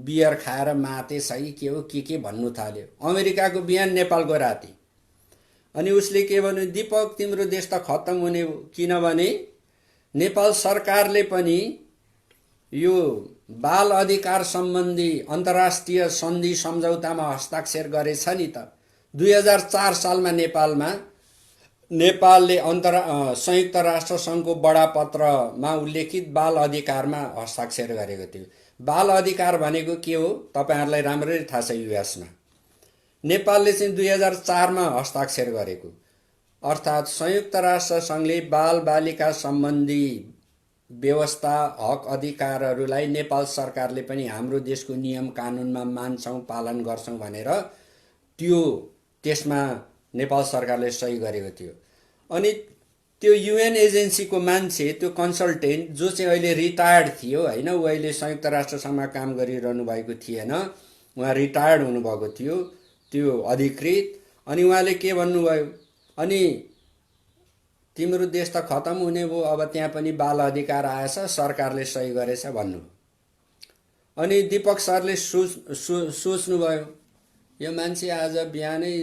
बियर खाएर माते सही के हो के भन्नु थाल्यो। अमेरिकाको बिहान, नेपालको राति। अनि उसले के भन्यो, दीपक तिम्रो देश त खत्तम हुने हो, किनभने नेपाल सरकारले पनि यो बाल अधिकार सम्बन्धी अन्तर्राष्ट्रिय सन्धि सम्झौतामा हस्ताक्षर गरेछ नि त। 2004 सालमा नेपालले संयुक्त राष्ट्र संघको बडापत्रमा उल्लेखित बाल अधिकारमा हस्ताक्षर गरेको थियो। बाल अधिकार भनेको के हो तपाईहरुलाई राम्ररी थाहा छ। युएसमा नेपालले चाहिँ 2004 मा हस्ताक्षर गरेको, अर्थात् संयुक्त राष्ट्र संघले बाल बालिका सम्बन्धी व्यवस्था, हक अधिकारहरूलाई नेपाल सरकारले पनि हाम्रो देशको नियम कानुनमा मान्छौं, पालन गर्छौं भनेर त्यसमा नेपाल सरकारले सही गरेको थियो। अनि त्यो युएन एजेन्सीको मान्छे, त्यो कन्सल्टेन्ट जो चाहिँ अहिले रिटायर्ड थियो हैन, उ अहिले संयुक्त राष्ट्र संघमा काम गरिरहनु भएको थिएन, उहाँ रिटायर्ड हुनुभएको थियो, त्यो अधिकृत। अनि उहाँले के भन्नुभयो, अनि तिम्रो देश त खतम हुने भयो, अब त्यहाँ पनि बाल अधिकार आएछ, सरकारले सही गरेछ भन्नुभयो। अनि दीपक सरले सोच्नुभयो, यो मान्छे आज बिहानै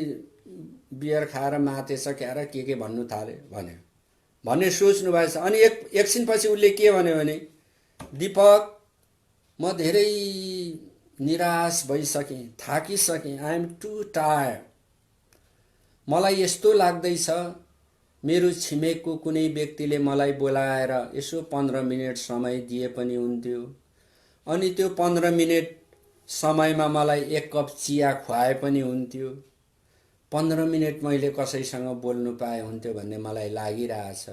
बियर खाएर मातेछ क्या र के भन्नु थाल्यो भन्ने सोच्नु भएछ। अनि एकछिनपछि उसले के भन्यो भने, दीपक म धेरै निराश भइसकेँ, थाकिसकेँ, आई एम टु टायर्ड। मलाई यस्तो लाग्दैछ मेरो छिमेकको कुनै व्यक्तिले मलाई बोलाएर यसो 15 मिनट समय दिए पनि हुन्थ्यो, अनि त्यो 15 मिनट समयमा मलाई एक कप चिया खुवाए पनि हुन्थ्यो, 15 मिनट मैले कसैसँग बोल्नु पाए हुन्थ्यो भन्ने मलाई लागिरहेछ।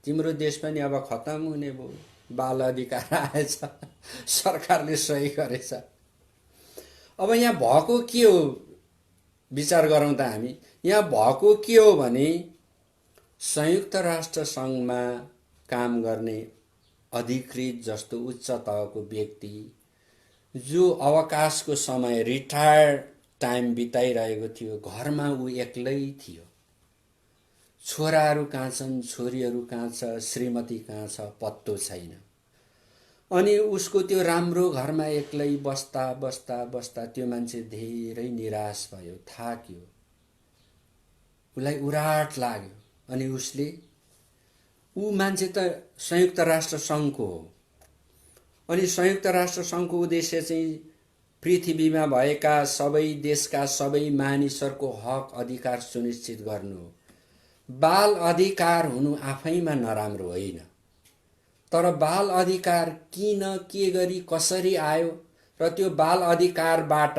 तिम्रो देश पनि अब खतम हुने भयो, बाल अधिकार आएछ, सरकारले सही गरेछ। अब यहाँ भएको के हो विचार गरौँ त हामी। यहाँ भएको के हो भने संयुक्त राष्ट्र सङ्घमा काम गर्ने अधिकृत जस्तो उच्च तहको व्यक्ति जो अवकाशको समय रिटायर्ड टाइम बिताइरहेको थियो, घरमा ऊ एक्लै थियो। छोराहरू कहाँ छन्, छोरीहरू कहाँ छ, श्रीमती कहाँ छ, पत्तो छैन। अनि उसको त्यो राम्रो घरमा एक्लै बस्दा बस्दा बस्दा त्यो मान्छे धेरै निराश भयो, थाक्यो, उसलाई उराट लाग्यो। अनि ऊ मान्छे त संयुक्त राष्ट्र सङ्घको हो, अनि संयुक्त राष्ट्र सङ्घको उद्देश्य चाहिँ पृथ्वीमा भएका सबै देशका सबै मानिसहरूको हक अधिकार सुनिश्चित गर्नु हो। बाल अधिकार हुनु आफैमा नराम्रो होइन, तर बाल अधिकार किन, के गरी, कसरी आयो र त्यो बाल अधिकारबाट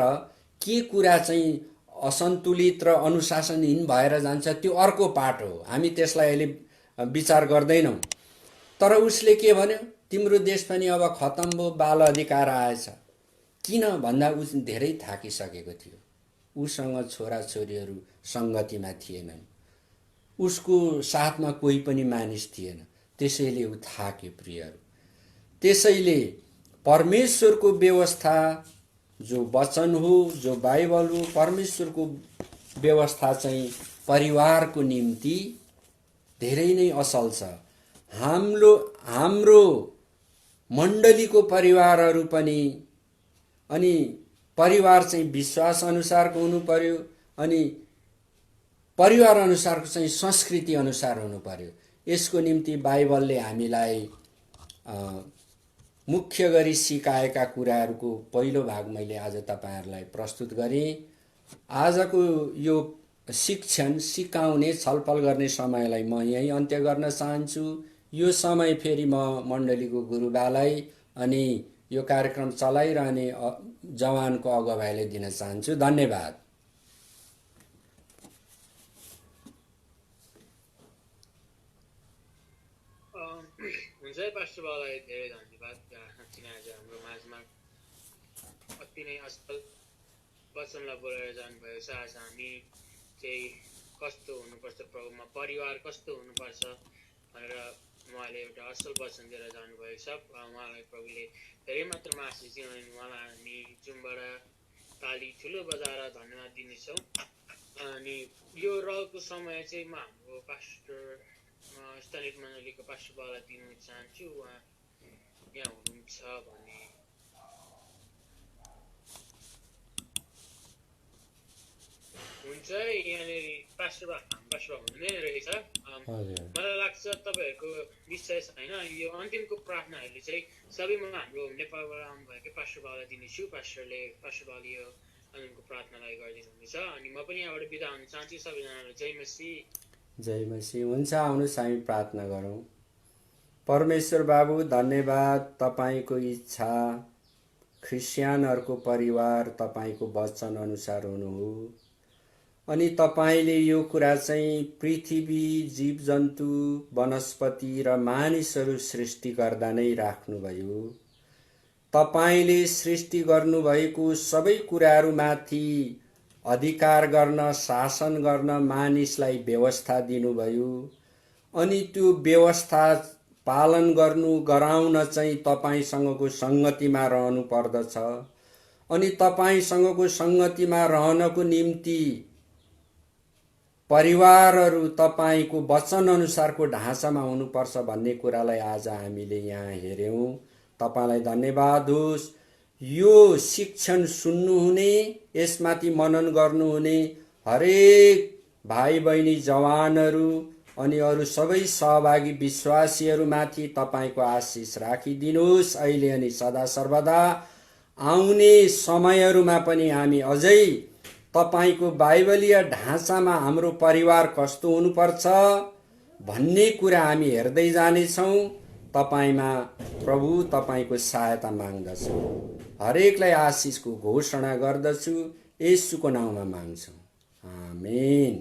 के कुरा चाहिँ असन्तुलित र अनुशासनहीन भएर जान्छ त्यो अर्को पाठ हो, हामी त्यसलाई अहिले विचार गर्दैनौँ। तर उसले के भन्यो, तिम्रो देश पनि अब खतम भयो, बाल अधिकार आएछ। किन भन्दा ऊ धेरै थाकिसकेको थियो, उसँग छोराछोरीहरू सङ्गतिमा थिएनन्, उसको साथमा कोही पनि मानिस थिएन, त्यसैले ऊ थाक्यो प्रियहरू। त्यसैले परमेश्वरको व्यवस्था जो वचन हो, जो बाइबल हो, परमेश्वरको व्यवस्था चाहिँ परिवारको निम्ति धेरै नै असल छ। हाम्रो मण्डलीको परिवारहरू पनि, अनि परिवार चाहिँ विश्वास अनुसारको हुनु पर्यो, अनि परिवार अनुसारको चाहिँ संस्कृति अनुसार हुनु पर्यो। यसको निम्ति बाइबलले हामीलाई मुख्य गरी सिकाएका कुराहरूको पहिलो भाग मैले आज तपाईहरुलाई प्रस्तुत गरेँ। आजको यो शिक्षण सिकाउने छलफल गर्ने समयलाई म यही अन्त्य गर्न चाहन्छु। यो समय फेरि म मण्डलीको गुरुबालाई अनि यो कार्यक्रम चलाइरहने जवानको अगुवाईलाई दिन चाहन्छु। धन्यवाद। हुन्छ पास्टर बाबुलाई धेरै धन्यवाद। किन आज हाम्रो माझमा अति नै असल वचनलाई बोलेर जानुभएको छ। आज हामी चाहिँ कस्तो हुनुपर्छ प्रभुमा, परिवार कस्तो हुनुपर्छ भनेर उहाँले एउटा असल वचन दिएर जानुभएको छ। उहाँलाई प्रभुले धेरै मात्रामा आशिष दिनु, उहाँलाई हामी जुमबाट ताली ठुलो बजाएर धन्यवाद दिनेछौँ। अनि यो रहेको समय चाहिँ म हाम्रो पास्टर स्थानीय मण्डलीको पास्टर बाबुलाई दिन चाहन्छु। उहाँ यहाँ हुनुहुन्छ भने हुन्छ। यहाँनिर पास्टर बाबु हुँदै रहेछ। मलाई लाग्छ तपाईँहरूको विषय छैन। यो अन्तिमको प्रार्थनाहरूले चाहिँ सबैमा हाम्रो नेपालबाट आउनुभएकै पास्टर बाबुलाई दिनेछु। पास्टर बाबुले यो अन्तिमको प्रार्थनालाई गरिदिनुहुनेछ। अनि म पनि यहाँबाट बिदा हुन चाहन्छु। सबैजनालाई जय मसीह। जय मसीह। हुन्छ, आउनुहोस् हामी प्रार्थना गरौँ। परमेश्वर बाबु धन्यवाद, तपाईको इच्छा ख्रिस्टियनहरूको परिवार तपाईको वचन अनुसार हुनु हो। अनि तपाईले यो कुरा चाहिँ पृथ्वी, जीवजन्तु, वनस्पति र मानिसहरू सृष्टि गर्दा नै राख्नुभयो। तपाईले सृष्टि गर्नुभएको सबै कुराहरूमाथि अधिकार गर्न, शासन गर्न मानिसलाई व्यवस्था दिनुभयो। अनि त्यो व्यवस्था पालन गर्नु, गराउन चाहिँ तपाईसँगको संगतिमा रहनु पर्दछ। अनि तपाईसँगको संगतिमा रहनको निम्ति परिवारहरू तपाईँको वचनअनुसारको ढाँचामा हुनुपर्छ भन्ने कुरालाई आज हामीले यहाँ हेऱ्यौँ। तपाईँलाई धन्यवाद होस्। यो शिक्षण सुन्नुहुने, यसमाथि मनन गर्नुहुने हरेक भाइ बहिनी, जवानहरू अनि अरू सबै सहभागी विश्वासीहरूमाथि तपाईँको आशिष राखिदिनुहोस्, अहिले अनि सदा सर्वदा। आउने समयहरूमा पनि हामी अझै तपाईँको बाइबलीय ढाँचामा हाम्रो परिवार कस्तो हुनुपर्छ भन्ने कुरा हामी हेर्दै जानेछौँ। तपाईँमा प्रभु तपाईँको सहायता माग्दछु। हरेकलाई आशिषको घोषणा गर्दछु, येशूको नाउँमा माग्छौँ, आमेन।